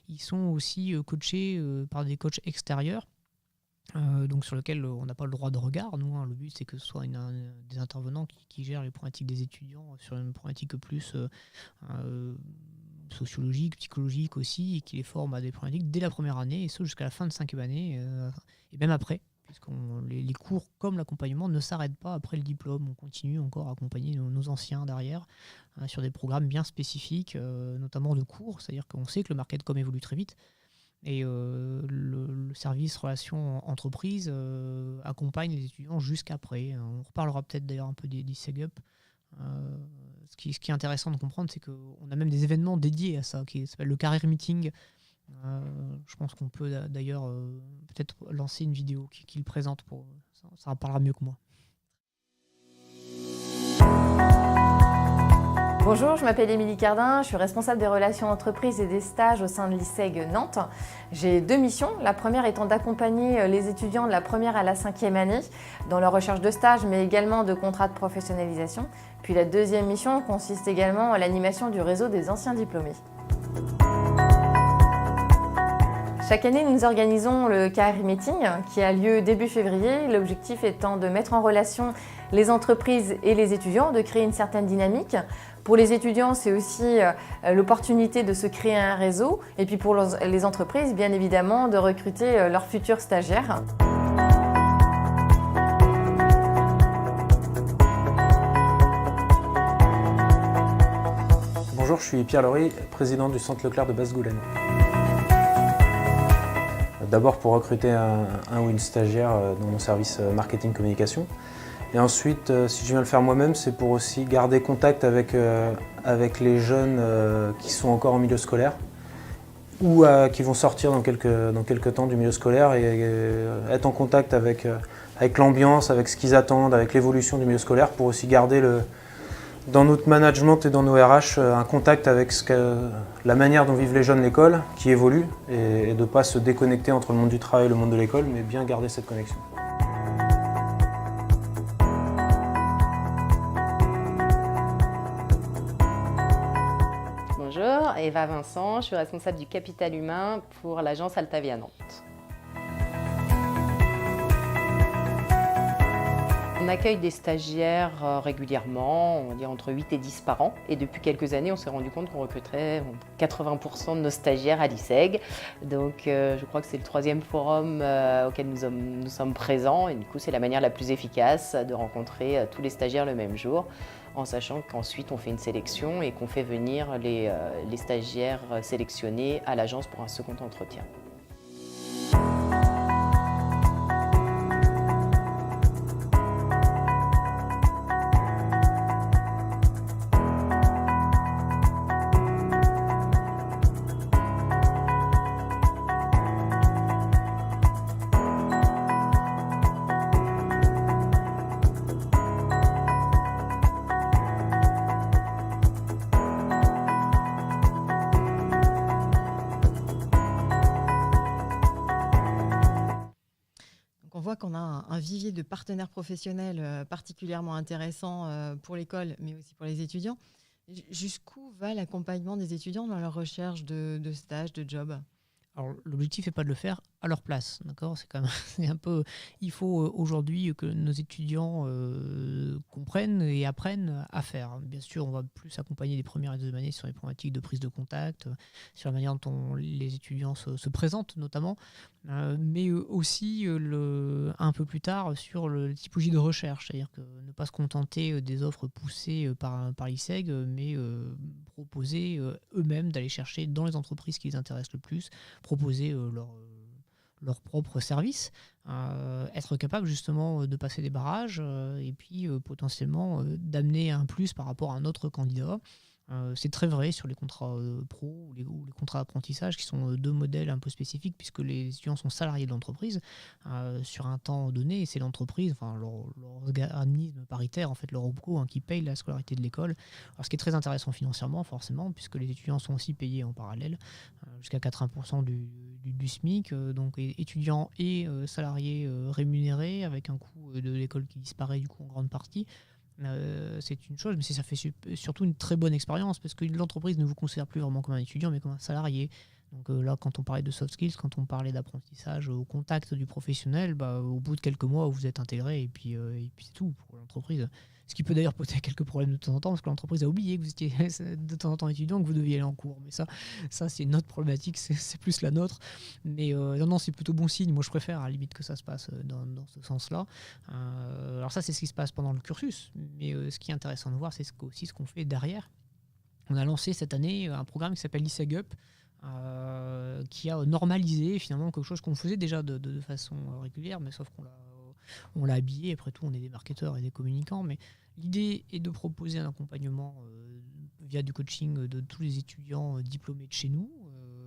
Ils sont aussi coachés par des coachs extérieurs, donc sur lequel on n'a pas le droit de regard. Nous, le but, c'est que ce soit des intervenants qui gèrent les problématiques des étudiants sur une problématique plus sociologique, psychologique aussi, et qui les forment à des problématiques dès la première année, et ce jusqu'à la fin de 5e année, et même après, puisque les cours comme l'accompagnement ne s'arrêtent pas après le diplôme. On continue encore à accompagner nos anciens derrière sur des programmes bien spécifiques, notamment de cours, c'est-à-dire qu'on sait que le market com évolue très vite, et le service relations entreprises accompagne les étudiants jusqu'après. On reparlera peut-être d'ailleurs un peu des SegUp. Ce qui est intéressant de comprendre, c'est qu'on a même des événements dédiés à ça, qui s'appelle le Career Meeting. Je pense qu'on peut d'ailleurs peut-être lancer une vidéo qui le présente. Ça en parlera mieux que moi. Bonjour, je m'appelle Émilie Cardin, je suis responsable des relations entreprises et des stages au sein de l'ISEG Nantes. J'ai 2 missions, la première étant d'accompagner les étudiants de la première à la 5e année dans leur recherche de stage, mais également de contrats de professionnalisation. Puis la deuxième mission consiste également à l'animation du réseau des anciens diplômés. Chaque année, nous organisons le Career Meeting qui a lieu début février, l'objectif étant de mettre en relation les entreprises et les étudiants, de créer une certaine dynamique. Pour les étudiants, c'est aussi l'opportunité de se créer un réseau, et puis pour les entreprises, bien évidemment, de recruter leurs futurs stagiaires. Bonjour, je suis Pierre Laurie, président du Centre Leclerc de Basse-Goulaine. D'abord pour recruter un ou une stagiaire dans mon service marketing communication. Et ensuite, si je viens le faire moi-même, c'est pour aussi garder contact avec les jeunes qui sont encore en milieu scolaire ou qui vont sortir dans quelques temps du milieu scolaire et être en contact avec l'ambiance, avec ce qu'ils attendent, avec l'évolution du milieu scolaire pour aussi garder dans notre management et dans nos RH un contact avec la manière dont vivent les jeunes l'école qui évolue et de ne pas se déconnecter entre le monde du travail et le monde de l'école, mais bien garder cette connexion. Bonjour, Eva Vincent, je suis responsable du capital humain pour l'agence Altavia Nantes. On accueille des stagiaires régulièrement, on va dire entre 8 et 10 par an. Et depuis quelques années, on s'est rendu compte qu'on recruterait 80% de nos stagiaires à l'ISEG. Donc je crois que c'est le 3e forum auquel nous sommes présents. Et du coup, c'est la manière la plus efficace de rencontrer tous les stagiaires le même jour, en sachant qu'ensuite on fait une sélection et qu'on fait venir les stagiaires sélectionnés à l'agence pour un second entretien. On voit qu'on a un vivier de partenaires professionnels particulièrement intéressant pour l'école, mais aussi pour les étudiants. Jusqu'où va l'accompagnement des étudiants dans leur recherche de stage, de job ? Alors, l'objectif n'est pas de le faire à leur place, d'accord ? C'est un peu. Il faut aujourd'hui que nos étudiants comprennent et apprennent à faire. Bien sûr, on va plus accompagner les premières et deuxièmes années sur les problématiques de prise de contact, sur la manière dont les étudiants se présentent notamment, mais aussi un peu plus tard sur la typologie de recherche, c'est-à-dire que ne pas se contenter des offres poussées par l'ISEG, mais proposer eux-mêmes d'aller chercher dans les entreprises qui les intéressent le plus, proposer leur propre service, être capable justement de passer des barrages et puis potentiellement d'amener un plus par rapport à un autre candidat. C'est très vrai sur les contrats pro ou les contrats d'apprentissage qui sont 2 modèles un peu spécifiques puisque les étudiants sont salariés de l'entreprise sur un temps donné et c'est l'entreprise, leur organisme paritaire, en fait, leur OPCO qui paye la scolarité de l'école. Alors, ce qui est très intéressant financièrement forcément puisque les étudiants sont aussi payés en parallèle jusqu'à 80% du du SMIC, donc étudiants et salariés rémunérés, avec un coût de l'école qui disparaît du coup en grande partie. C'est une chose, mais ça fait surtout une très bonne expérience, parce que l'entreprise ne vous considère plus vraiment comme un étudiant, mais comme un salarié. Donc là, quand on parlait de soft skills, quand on parlait d'apprentissage au contact du professionnel, au bout de quelques mois, vous êtes intégré, et puis c'est tout pour l'entreprise. Ce qui peut d'ailleurs poser quelques problèmes de temps en temps, parce que l'entreprise a oublié que vous étiez de temps en temps étudiant, que vous deviez aller en cours. Mais ça c'est une autre problématique, c'est plus la nôtre. Mais non, c'est plutôt bon signe. Moi, je préfère à la limite que ça se passe dans ce sens-là. Alors ça, c'est ce qui se passe pendant le cursus. Mais ce qui est intéressant de voir, c'est aussi ce qu'on fait derrière. On a lancé cette année un programme qui s'appelle l'ISEG Up, qui a normalisé finalement quelque chose qu'on faisait déjà de façon régulière, mais sauf qu'on l'a habillé. Après tout, on est des marketeurs et des communicants, mais l'idée est de proposer un accompagnement via du coaching de tous les étudiants diplômés de chez nous,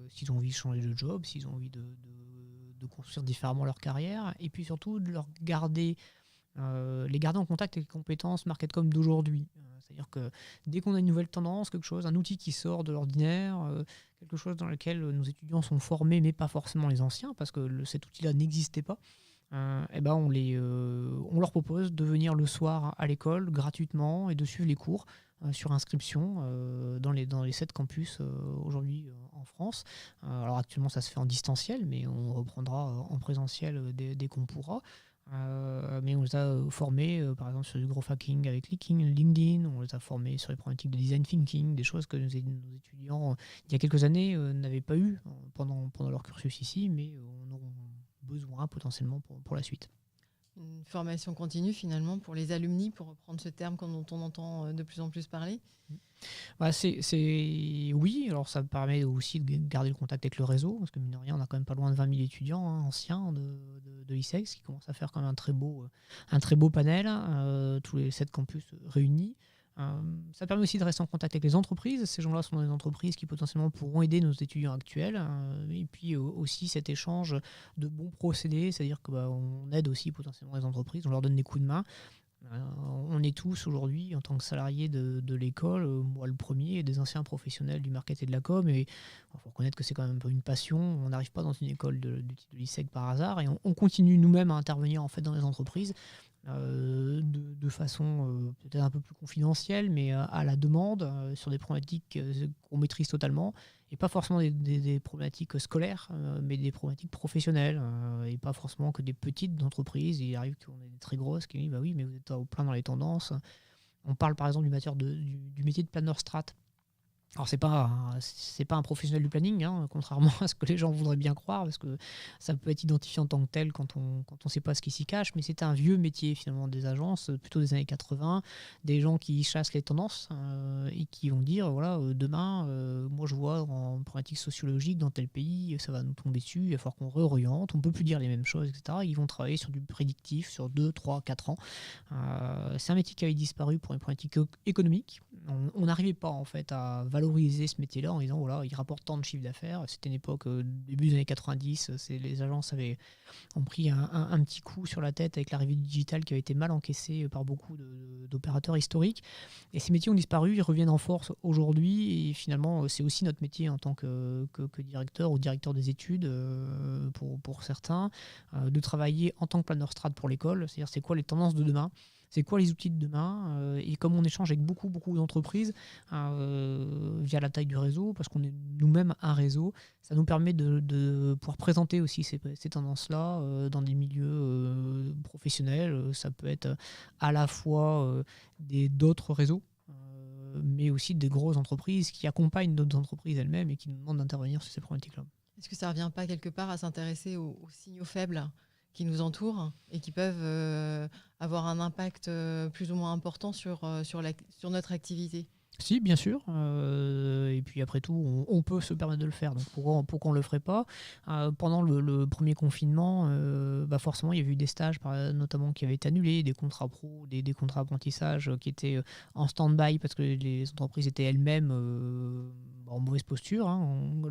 s'ils ont envie de changer de job, s'ils ont envie de construire différemment leur carrière, et puis surtout de les garder en contact avec les compétences MarketCom d'aujourd'hui. C'est-à-dire que dès qu'on a une nouvelle tendance, quelque chose, un outil qui sort de l'ordinaire, quelque chose dans lequel nos étudiants sont formés, mais pas forcément les anciens, parce que cet outil-là n'existait pas, on leur propose de venir le soir à l'école gratuitement et de suivre les cours sur inscription dans les 7 campus aujourd'hui en France. Alors actuellement, ça se fait en distanciel, mais on reprendra en présentiel dès qu'on pourra. Mais on les a formés par exemple sur du growth hacking avec LinkedIn, on les a formés sur les problématiques de design thinking, des choses que nos étudiants il y a quelques années n'avaient pas eu pendant leur cursus ici, mais en auront besoin potentiellement pour la suite. Une formation continue finalement pour les alumni, pour reprendre ce terme dont on entend de plus en plus parler. Oui, alors ça permet aussi de garder le contact avec le réseau, parce que mine de rien, on a quand même pas loin de 20 000 étudiants anciens de l'ISEG, ce qui commence à faire quand même un très beau panel, tous les 7 campus réunis. Ça permet aussi de rester en contact avec les entreprises. Ces gens-là sont dans des entreprises qui potentiellement pourront aider nos étudiants actuels. Et puis aussi cet échange de bons procédés, c'est-à-dire qu'on aide aussi potentiellement les entreprises, on leur donne des coups de main. On est tous aujourd'hui, en tant que salariés de l'école, moi le premier, des anciens professionnels du market et de la com, et il faut reconnaître que c'est quand même un peu une passion. On n'arrive pas dans une école du type de l'ISEG par hasard, et on continue nous-mêmes à intervenir en fait dans les entreprises de façon peut-être un peu plus confidentielle, mais à la demande, sur des problématiques qu'on maîtrise totalement, et pas forcément des problématiques scolaires, mais des problématiques professionnelles, et pas forcément que des petites entreprises. Il arrive qu'on ait des très grosses qui disent oui, mais vous êtes au plein dans les tendances. On parle par exemple du métier de planeur strat. Alors c'est pas un professionnel du planning, contrairement à ce que les gens voudraient bien croire, parce que ça peut être identifié en tant que tel quand on sait pas ce qui s'y cache, mais c'est un vieux métier finalement des agences, plutôt des années 80, des gens qui chassent les tendances et qui vont dire voilà, demain, moi je vois en pratique sociologique dans tel pays, ça va nous tomber dessus, il va falloir qu'on réoriente, on peut plus dire les mêmes choses, etc. Ils vont travailler sur du prédictif sur 2, 3, 4 ans. C'est un métier qui avait disparu pour une problématique économique. On n'arrivait pas en fait à valoriser ce métier-là en disant voilà, il rapporte tant de chiffre d'affaires. C'était une époque, début des années 90, les agences ont pris un petit coup sur la tête avec l'arrivée du digital qui avait été mal encaissé par beaucoup d'opérateurs historiques. Et ces métiers ont disparu, ils reviennent en force aujourd'hui, et finalement c'est aussi notre métier en tant que directeur ou directeur des études pour certains, de travailler en tant que planeur strat pour l'école, c'est-à-dire c'est quoi les tendances de demain. C'est quoi les outils de demain, et comme on échange avec beaucoup d'entreprises via la taille du réseau, parce qu'on est nous-mêmes un réseau, ça nous permet de pouvoir présenter aussi ces tendances-là dans des milieux professionnels. Ça peut être à la fois d'autres réseaux, mais aussi des grosses entreprises qui accompagnent d'autres entreprises elles-mêmes et qui nous demandent d'intervenir sur ces problématiques-là. Est-ce que ça ne revient pas quelque part à s'intéresser aux signaux faibles qui nous entourent et qui peuvent avoir un impact plus ou moins important sur notre activité? Si, bien sûr. Et puis après tout, on peut se permettre de le faire. Donc pourquoi on ne le ferait pas? Pendant le premier confinement, forcément, il y avait eu des stages notamment qui avaient été annulés, des contrats pro, des contrats apprentissage qui étaient en stand-by parce que les entreprises étaient elles-mêmes en mauvaise posture.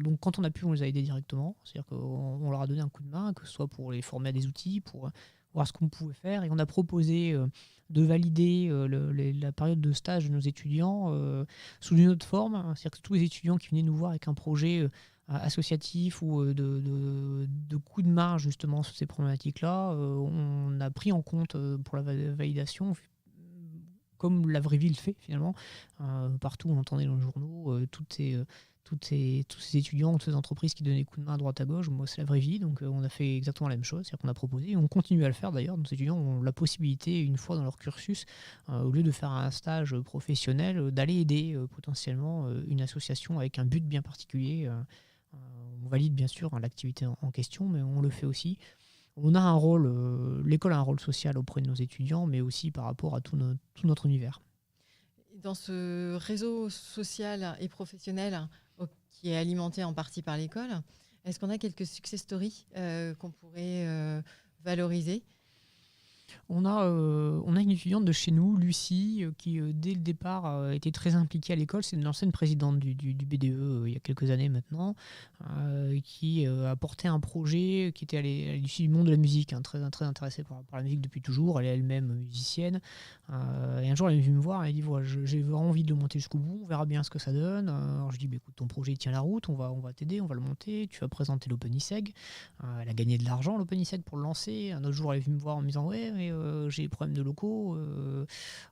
Donc quand on a pu, on les a aidés directement. C'est-à-dire qu'on leur a donné un coup de main, que ce soit pour les former à des outils, pour voir ce qu'on pouvait faire. Et on a proposé de valider la période de stage de nos étudiants sous une autre forme. C'est-à-dire que tous les étudiants qui venaient nous voir avec un projet associatif ou de coups de main justement sur ces problématiques-là, on a pris en compte pour la validation, comme la vraie vie le fait finalement. Partout on entendait dans les journaux tous ces étudiants, toutes ces entreprises qui donnaient des coups de main à droite à gauche. Moi, c'est la vraie vie, donc on a fait exactement la même chose. C'est-à-dire qu'on a proposé, et on continue à le faire d'ailleurs. Nos étudiants ont la possibilité, une fois dans leur cursus, au lieu de faire un stage professionnel, d'aller aider potentiellement une association avec un but bien particulier. On valide bien sûr l'activité en question, mais on le fait aussi. On a un rôle, l'école a un rôle social auprès de nos étudiants, mais aussi par rapport à tout notre univers. Dans ce réseau social et professionnel qui est alimenté en partie par l'école, est-ce qu'on a quelques success stories qu'on pourrait valoriser ? On a une étudiante de chez nous, Lucie, qui dès le départ était très impliquée à l'école. C'est une ancienne présidente du BDE il y a quelques années maintenant, qui a porté un projet qui était à l'issue du monde de la musique, très intéressée par la musique depuis toujours. Elle est elle-même musicienne. Et un jour, elle est venue me voir et elle dit voilà, j'ai vraiment envie de le monter jusqu'au bout, on verra bien ce que ça donne. Alors je dis écoute, ton projet tient la route, on va t'aider, on va le monter, tu vas présenter l'OpenISEG. Elle a gagné de l'argent, l'OpenISEG, pour le lancer. Un autre jour, elle est venue me voir en me disant ouais, mais j'ai des problèmes de locaux,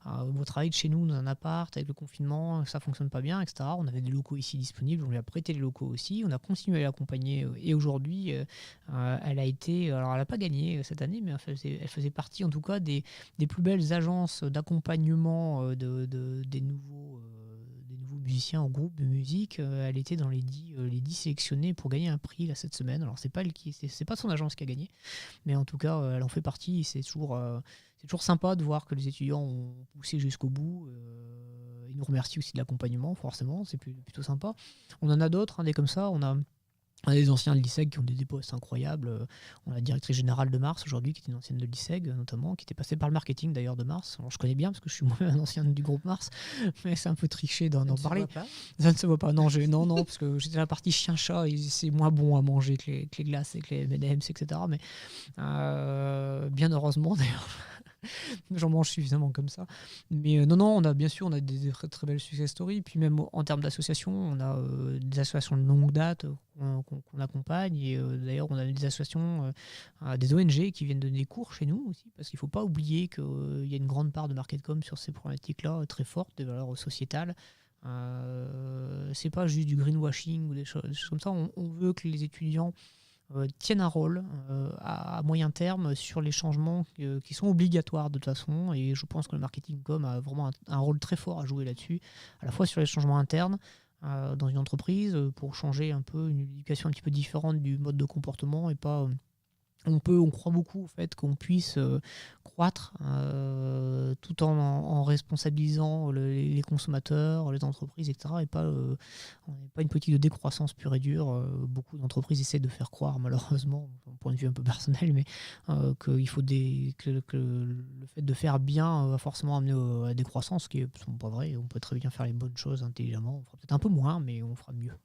on travaille de chez nous dans un appart avec le confinement, ça fonctionne pas bien, etc. On avait des locaux ici disponibles, on lui a prêté les locaux aussi, on a continué à l'accompagner et aujourd'hui elle a été, alors elle n'a pas gagné cette année, mais elle faisait partie en tout cas des plus belles agences d'accompagnement des nouveaux musiciens en groupe de musique. Elle était dans les 10 sélectionnés pour gagner un prix là, cette semaine. Alors c'est pas son agence qui a gagné, mais en tout cas elle en fait partie. C'est toujours sympa de voir que les étudiants ont poussé jusqu'au bout. Ils nous remercient aussi de l'accompagnement, forcément, c'est plutôt sympa. On en a d'autres, des comme ça. On a des anciens de l'ISEG qui ont des postes incroyables. On a la directrice générale de Mars aujourd'hui, qui était une ancienne de l'ISEG notamment, qui était passée par le marketing d'ailleurs de Mars. Alors je connais bien parce que je suis moi-même un ancien du groupe Mars, mais c'est un peu triché d'en parler. Ça ne se voit pas. Non, parce que j'étais dans la partie chien-chat et c'est moins bon à manger que les glaces et que les M&M's, etc. Mais bien heureusement d'ailleurs. J'en mange suffisamment comme ça. Mais non, on a bien sûr on a des très, très belles success stories. Puis même en termes d'associations, on a des associations de longue date qu'on accompagne. Et d'ailleurs, on a des associations, des ONG qui viennent donner des cours chez nous aussi. Parce qu'il ne faut pas oublier qu'il y a une grande part de market-com sur ces problématiques-là, très fortes, des valeurs sociétales. C'est pas juste du greenwashing ou des choses comme ça. On veut que les étudiants tiennent un rôle à moyen terme sur les changements qui sont obligatoires de toute façon, et je pense que le marketing com a vraiment un rôle très fort à jouer là-dessus, à la fois sur les changements internes dans une entreprise pour changer un peu une éducation un petit peu différente du mode de comportement et pas... On croit beaucoup au fait qu'on puisse croître tout en responsabilisant les consommateurs, les entreprises, etc. Et pas une politique de décroissance pure et dure. Beaucoup d'entreprises essaient de faire croire, malheureusement, d'un point de vue un peu personnel, mais qu'il faut que le fait de faire bien va forcément amener à la décroissance, ce qui n'est pas vrai. On peut très bien faire les bonnes choses intelligemment. On fera peut-être un peu moins, mais on fera mieux.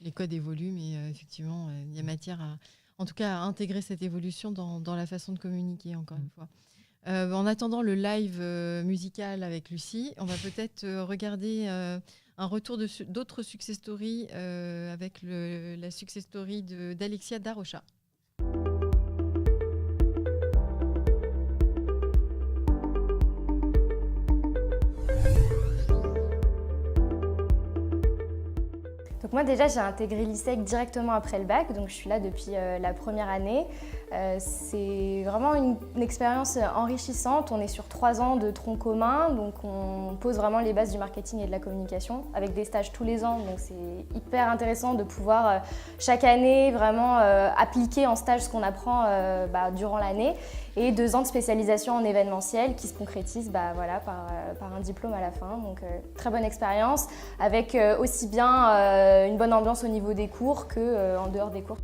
Les codes évoluent, mais effectivement, il y a matière à... En tout cas, à intégrer cette évolution dans la façon de communiquer, encore une fois. En attendant le live musical avec Lucie, on va peut-être regarder un retour d'autres success stories avec la success story d'Alexia Darocha. Donc moi déjà j'ai intégré l'ISEG directement après le bac, donc je suis là depuis la première année. C'est vraiment une expérience enrichissante. On est sur 3 ans de tronc commun, donc on pose vraiment les bases du marketing et de la communication avec des stages tous les ans. Donc c'est hyper intéressant de pouvoir chaque année vraiment appliquer en stage ce qu'on apprend durant l'année. Et 2 ans de spécialisation en événementiel qui se concrétise par un diplôme à la fin. Donc très bonne expérience avec aussi bien une bonne ambiance au niveau des cours qu'en dehors des cours.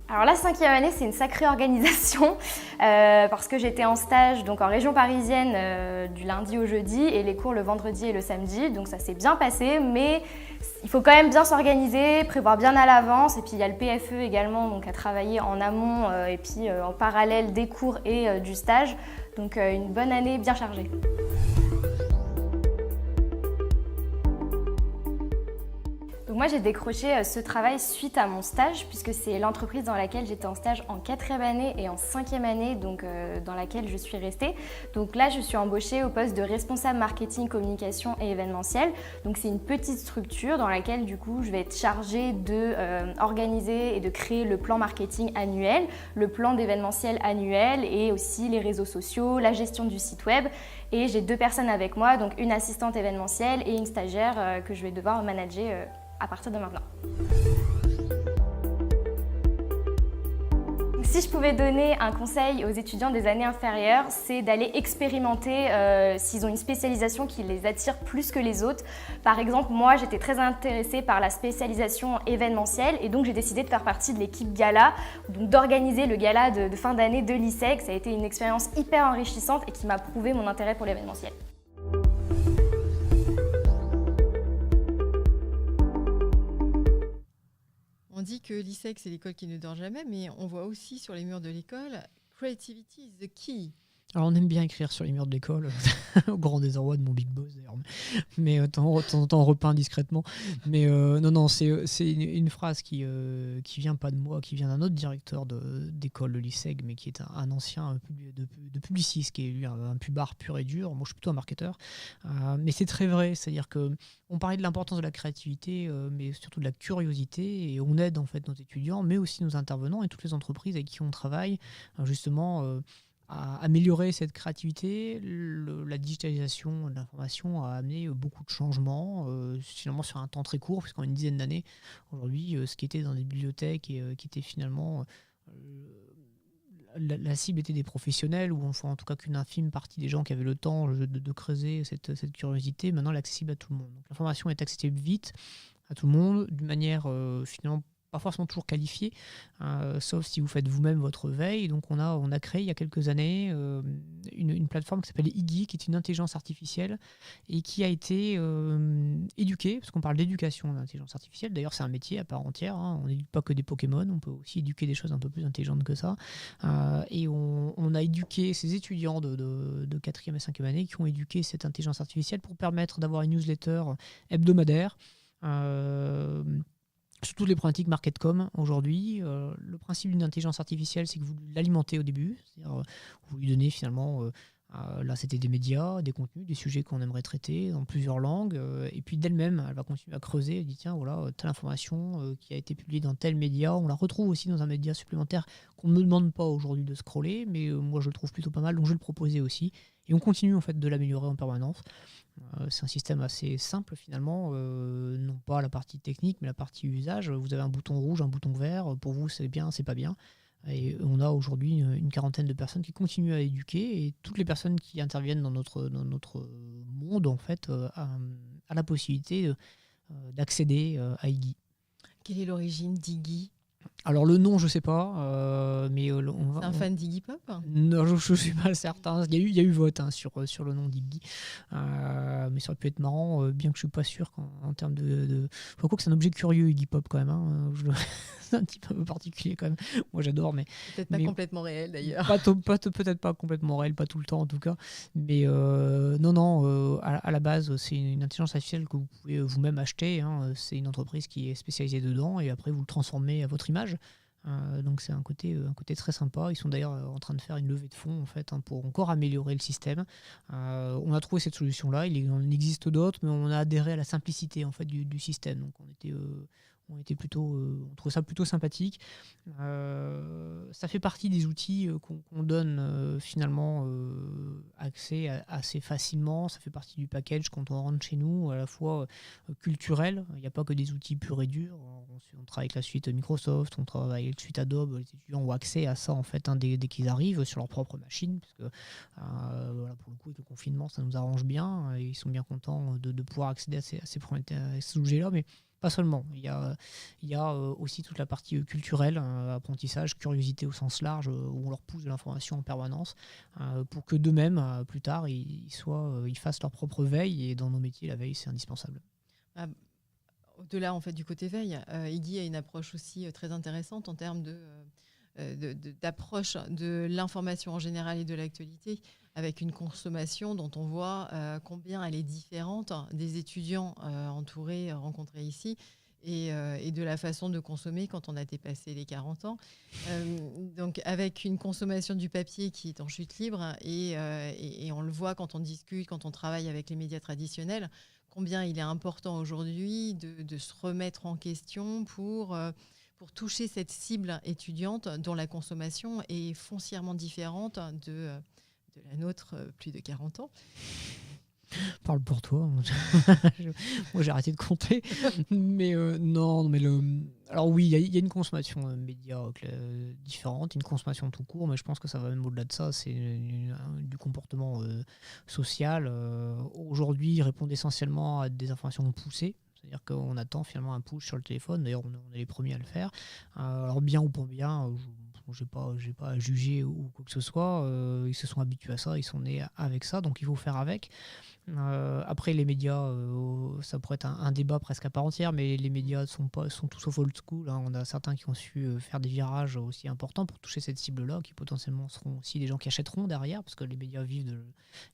Alors la 5e année, c'est une sacrée organisation parce que j'étais en stage donc en région parisienne du lundi au jeudi et les cours le vendredi et le samedi. Donc ça s'est bien passé, mais il faut quand même bien s'organiser, prévoir bien à l'avance. Et puis il y a le PFE également donc à travailler en amont et puis en parallèle des cours et du stage. Donc une bonne année bien chargée. Donc moi j'ai décroché ce travail suite à mon stage puisque c'est l'entreprise dans laquelle j'étais en stage en 4e année et en 5e année, donc dans laquelle je suis restée. Donc là je suis embauchée au poste de responsable marketing, communication et événementiel. Donc c'est une petite structure dans laquelle du coup je vais être chargée de organiser et de créer le plan marketing annuel, le plan d'événementiel annuel et aussi les réseaux sociaux, la gestion du site web. Et j'ai 2 personnes avec moi, donc une assistante événementielle et une stagiaire que je vais devoir manager à partir de maintenant. Si je pouvais donner un conseil aux étudiants des années inférieures, c'est d'aller expérimenter s'ils ont une spécialisation qui les attire plus que les autres. Par exemple, moi j'étais très intéressée par la spécialisation événementielle et donc j'ai décidé de faire partie de l'équipe gala, donc d'organiser le gala de fin d'année de l'ISEG. Ça a été une expérience hyper enrichissante et qui m'a prouvé mon intérêt pour l'événementiel. On dit que l'ISEG, c'est l'école qui ne dort jamais, mais on voit aussi sur les murs de l'école « Creativity is the key ». Alors on aime bien écrire sur les murs de l'école, au grand désarroi de mon big boss d'ailleurs, mais de temps en temps on repeint discrètement. Mais non, c'est une phrase qui vient pas de moi, qui vient d'un autre directeur d'école de l'ISEG, mais qui est un ancien de publiciste, qui est lui un pubard pur et dur. Moi je suis plutôt un marketeur, mais c'est très vrai, c'est-à-dire que on parlait de l'importance de la créativité, mais surtout de la curiosité, et on aide en fait nos étudiants, mais aussi nos intervenants et toutes les entreprises avec qui on travaille, justement. À améliorer cette créativité. La digitalisation de l'information a amené beaucoup de changements, finalement sur un temps très court, puisqu'en une dizaine d'années, aujourd'hui, ce qui était dans les bibliothèques et qui était finalement... la cible était des professionnels, ou enfin, en tout cas qu'une infime partie des gens qui avaient le temps de creuser cette curiosité. Maintenant, elle est accessible à tout le monde. Donc, l'information est accessible vite à tout le monde, d'une manière finalement pas forcément toujours qualifié, sauf si vous faites vous-même votre veille. Donc on a créé il y a quelques années une plateforme qui s'appelle Iggy, qui est une intelligence artificielle et qui a été éduquée, parce qu'on parle d'éducation de l'intelligence artificielle. D'ailleurs c'est un métier à part entière, hein. On n'éduque pas que des Pokémon, on peut aussi éduquer des choses un peu plus intelligentes que ça. Et on a éduqué ces étudiants de 4e et 5e année qui ont éduqué cette intelligence artificielle pour permettre d'avoir une newsletter hebdomadaire sur toutes les problématiques marketcom aujourd'hui. Le principe d'une intelligence artificielle, c'est que vous l'alimentez au début, c'est-à-dire vous lui donnez finalement, là c'était des médias, des contenus, des sujets qu'on aimerait traiter dans plusieurs langues, et puis d'elle-même, elle va continuer à creuser, elle dit tiens voilà, telle information qui a été publiée dans tel média, on la retrouve aussi dans un média supplémentaire qu'on ne me demande pas aujourd'hui de scroller, mais moi je le trouve plutôt pas mal, donc je vais le proposer aussi, et on continue en fait de l'améliorer en permanence. C'est un système assez simple finalement, non pas la partie technique mais la partie usage. Vous avez un bouton rouge, un bouton vert, pour vous c'est bien, c'est pas bien. Et on a aujourd'hui une quarantaine de personnes qui continuent à éduquer, et toutes les personnes qui interviennent dans notre monde en fait a la possibilité d'accéder à Iggy. Quelle est l'origine d'Iggy ? Alors le nom je sais pas, mais c'est un fan d'Iggy Pop ? Non, je suis pas certain. Il y a eu vote sur le nom d'Iggy, mais ça aurait pu être marrant, bien que je suis pas sûr qu'en termes de... Faut que c'est un objet curieux Iggy Pop quand même, hein. C'est un petit peu particulier quand même. Moi j'adore, mais peut-être pas complètement réel d'ailleurs. Peut-être pas complètement réel, pas tout le temps en tout cas. Mais non, à la base c'est une intelligence artificielle que vous pouvez vous-même acheter, hein. C'est une entreprise qui est spécialisée dedans, et après vous le transformez à votre image. Donc c'est un côté très sympa. Ils sont d'ailleurs en train de faire une levée de fonds en fait, hein, pour encore améliorer le système. On a trouvé cette solution-là. Il en existe d'autres, mais on a adhéré à la simplicité en fait du système. Donc on trouvait ça plutôt sympathique. Ça fait partie des outils qu'on donne finalement accès assez facilement. Ça fait partie du package quand on rentre chez nous, à la fois culturel. Il n'y a pas que des outils purs et durs. On travaille avec la suite Microsoft, on travaille avec la suite Adobe. Les étudiants ont accès à ça en fait, hein, dès qu'ils arrivent sur leur propre machine, parce que voilà, pour le coup avec le confinement ça nous arrange bien, et ils sont bien contents de pouvoir accéder à ces objets-là. Mais pas seulement, il y a aussi toute la partie culturelle, apprentissage, curiosité au sens large, où on leur pousse de l'information en permanence, pour que d'eux-mêmes, plus tard, ils fassent leur propre veille, et dans nos métiers, la veille, c'est indispensable. Au-delà en fait, du côté veille, Iggy a une approche aussi très intéressante en termes d'approche de l'information en général et de l'actualité, avec une consommation dont on voit combien elle est différente des étudiants rencontrés ici, et de la façon de consommer quand on a dépassé les 40 ans. Donc avec une consommation du papier qui est en chute libre et on le voit quand on discute, quand on travaille avec les médias traditionnels, combien il est important aujourd'hui de se remettre en question pour toucher cette cible étudiante dont la consommation est foncièrement différente de la nôtre, plus de 40 ans. Parle pour toi. Moi, j'ai arrêté de compter. Mais non, mais alors oui, il y a une consommation média différente, une consommation tout court, mais je pense que ça va même au-delà de ça. C'est du comportement social. Aujourd'hui, ils répondent essentiellement à des informations poussées. C'est-à-dire qu'on attend finalement un push sur le téléphone. D'ailleurs, on est les premiers à le faire. Alors bien ou pas bien, j'ai pas à juger ou quoi que ce soit. Ils se sont habitués à ça, ils sont nés avec ça, donc il faut faire avec. Après, les médias, ça pourrait être un débat presque à part entière, mais les médias sont tous sauf old school. Hein. On a certains qui ont su faire des virages aussi importants pour toucher cette cible-là, qui potentiellement seront aussi des gens qui achèteront derrière, parce que les médias vivent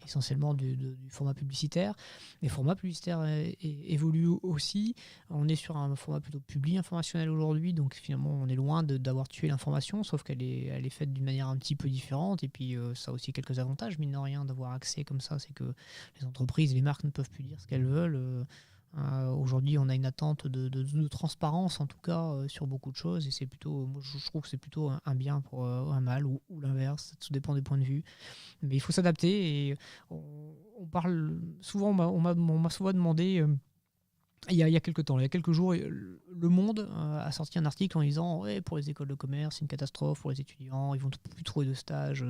essentiellement du format publicitaire. Les formats publicitaires évoluent aussi. On est sur un format plutôt public informationnel aujourd'hui, donc finalement on est loin d'avoir tué l'information, sauf qu'elle est faite d'une manière un petit peu différente. Et puis ça a aussi quelques avantages, mine de rien, d'avoir accès comme ça, c'est que les entreprises, les marques ne peuvent plus dire ce qu'elles veulent. Aujourd'hui, on a une attente de transparence, en tout cas, sur beaucoup de choses. Et c'est plutôt, moi, je trouve que c'est plutôt un bien pour un mal ou l'inverse. Tout dépend des points de vue. Mais il faut s'adapter. Et on parle souvent, on m'a souvent demandé. Il y a quelques temps, il y a quelques jours, Le Monde a sorti un article en disant ouais, pour les écoles de commerce, c'est une catastrophe pour les étudiants, ils vont plus trouver de stages,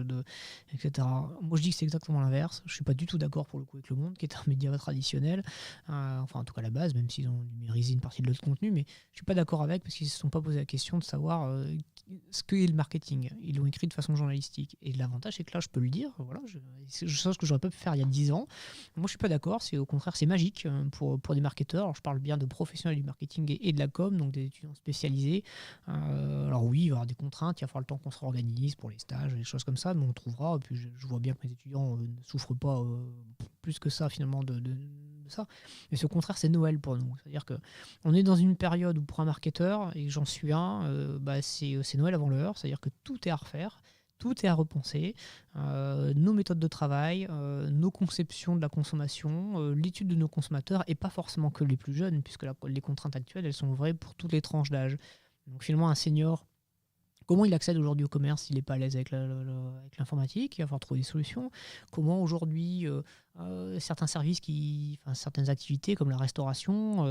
etc. Moi, je dis que c'est exactement l'inverse. Je ne suis pas du tout d'accord pour le coup avec Le Monde, qui est un média traditionnel, enfin en tout cas à la base, même s'ils ont numérisé une partie de l'autre contenu, mais je ne suis pas d'accord avec parce qu'ils ne se sont pas posé la question de savoir ce qu'est le marketing. Ils l'ont écrit de façon journalistique. Et l'avantage, c'est que là, je peux le dire, voilà, je sais ce que j'aurais pas pu faire il y a 10 ans. Moi, je ne suis pas d'accord, au contraire, c'est magique pour des marketeurs. Alors, je parle bien de professionnels du marketing et de la com, donc des étudiants spécialisés. Alors oui, il va y avoir des contraintes, il va falloir le temps qu'on se réorganise pour les stages, des choses comme ça, mais on trouvera. Et puis je vois bien que mes étudiants ne souffrent pas plus que ça finalement de ça. Mais au contraire, c'est Noël pour nous. C'est-à-dire qu'on est dans une période où pour un marketeur, et j'en suis un, c'est Noël avant l'heure, c'est-à-dire que tout est à refaire. Tout est à repenser, nos méthodes de travail, nos conceptions de la consommation, l'étude de nos consommateurs, et pas forcément que les plus jeunes, puisque les contraintes actuelles, elles sont vraies pour toutes les tranches d'âge. Donc finalement, un senior, comment il accède aujourd'hui au commerce s'il n'est pas à l'aise avec l'informatique? Il va falloir trouver des solutions. Comment aujourd'hui, certains services, certaines activités comme la restauration,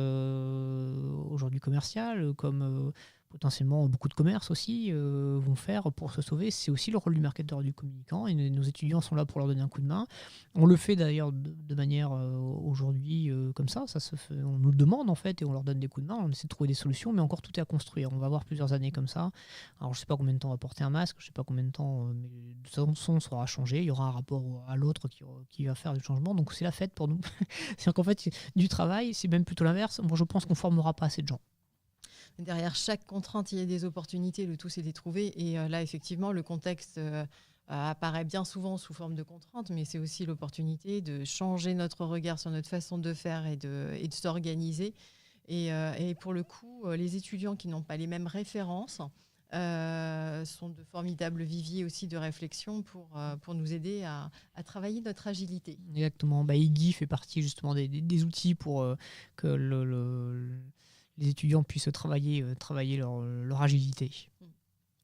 aujourd'hui commerciale, comme potentiellement beaucoup de commerces aussi vont faire pour se sauver. C'est aussi le rôle du marketeur et du communicant, et nos étudiants sont là pour leur donner un coup de main. On le fait d'ailleurs de manière aujourd'hui comme ça se fait, on nous le demande en fait et on leur donne des coups de main, on essaie de trouver des solutions, mais encore tout est à construire. On va avoir plusieurs années comme ça. Alors je ne sais pas combien de temps on va porter un masque, je ne sais pas combien de temps, mais de toute façon ça aura changé, il y aura un rapport à l'autre qui va faire du changement, donc c'est la fête pour nous. C'est-à-dire qu'en fait, du travail, c'est même plutôt l'inverse. Moi je pense qu'on ne formera pas assez de gens. Derrière chaque contrainte, il y a des opportunités, le tout c'est de les trouver. Et là, effectivement, le contexte apparaît bien souvent sous forme de contrainte, mais c'est aussi l'opportunité de changer notre regard sur notre façon de faire et de s'organiser. Et pour le coup, les étudiants qui n'ont pas les mêmes références sont de formidables viviers aussi de réflexion pour nous aider à travailler notre agilité. Exactement. Iggy fait partie justement des outils pour que les étudiants puissent travailler leur agilité.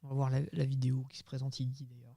On va voir la vidéo qui se présente Iggy d'ailleurs.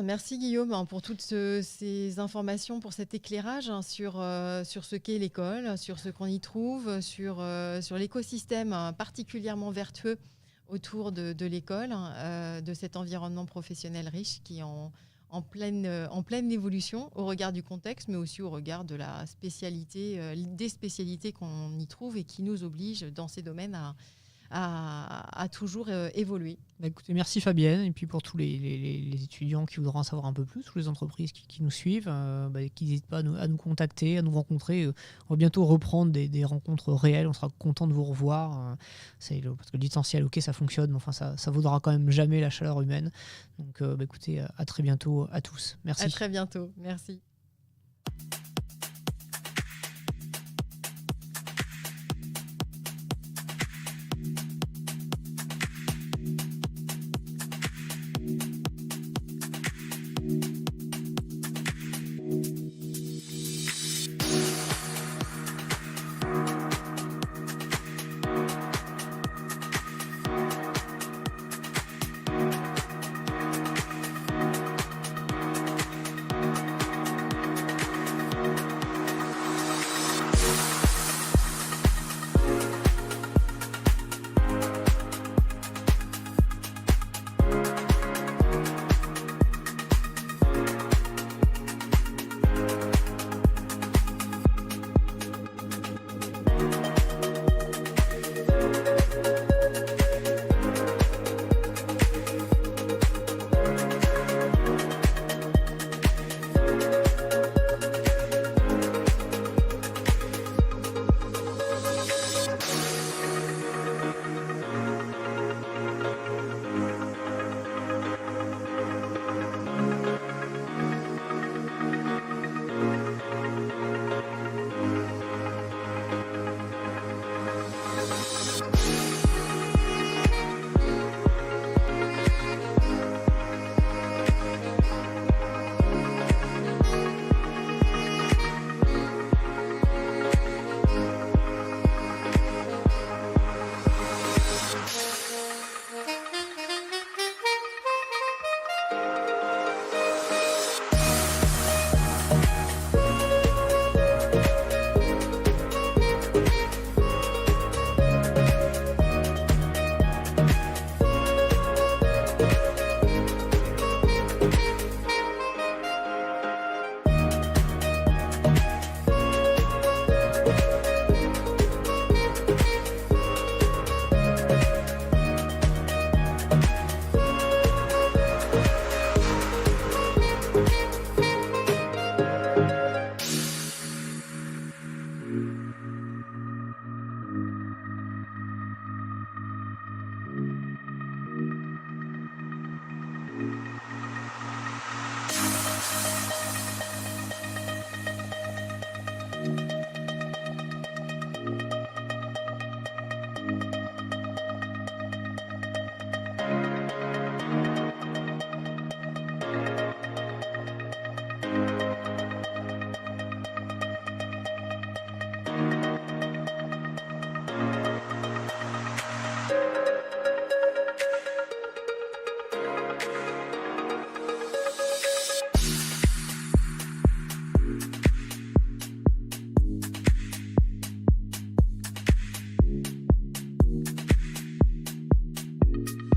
Merci Guillaume pour toutes ces informations, pour cet éclairage sur ce qu'est l'école, sur ce qu'on y trouve, sur l'écosystème particulièrement vertueux autour de l'école, de cet environnement professionnel riche qui est en pleine évolution au regard du contexte, mais aussi au regard de la spécialité, des spécialités qu'on y trouve et qui nous obligent dans ces domaines à toujours évoluer. Écoutez, merci Fabienne, et puis pour tous les étudiants qui voudront en savoir un peu plus, toutes les entreprises qui nous suivent, qu'ils n'hésitent pas à nous contacter, à nous rencontrer. On va bientôt reprendre des rencontres réelles, on sera content de vous revoir. Parce que le distanciel, ok, ça fonctionne, mais enfin ça vaudra quand même jamais la chaleur humaine. Donc écoutez, à très bientôt à tous. Merci. À très bientôt, merci.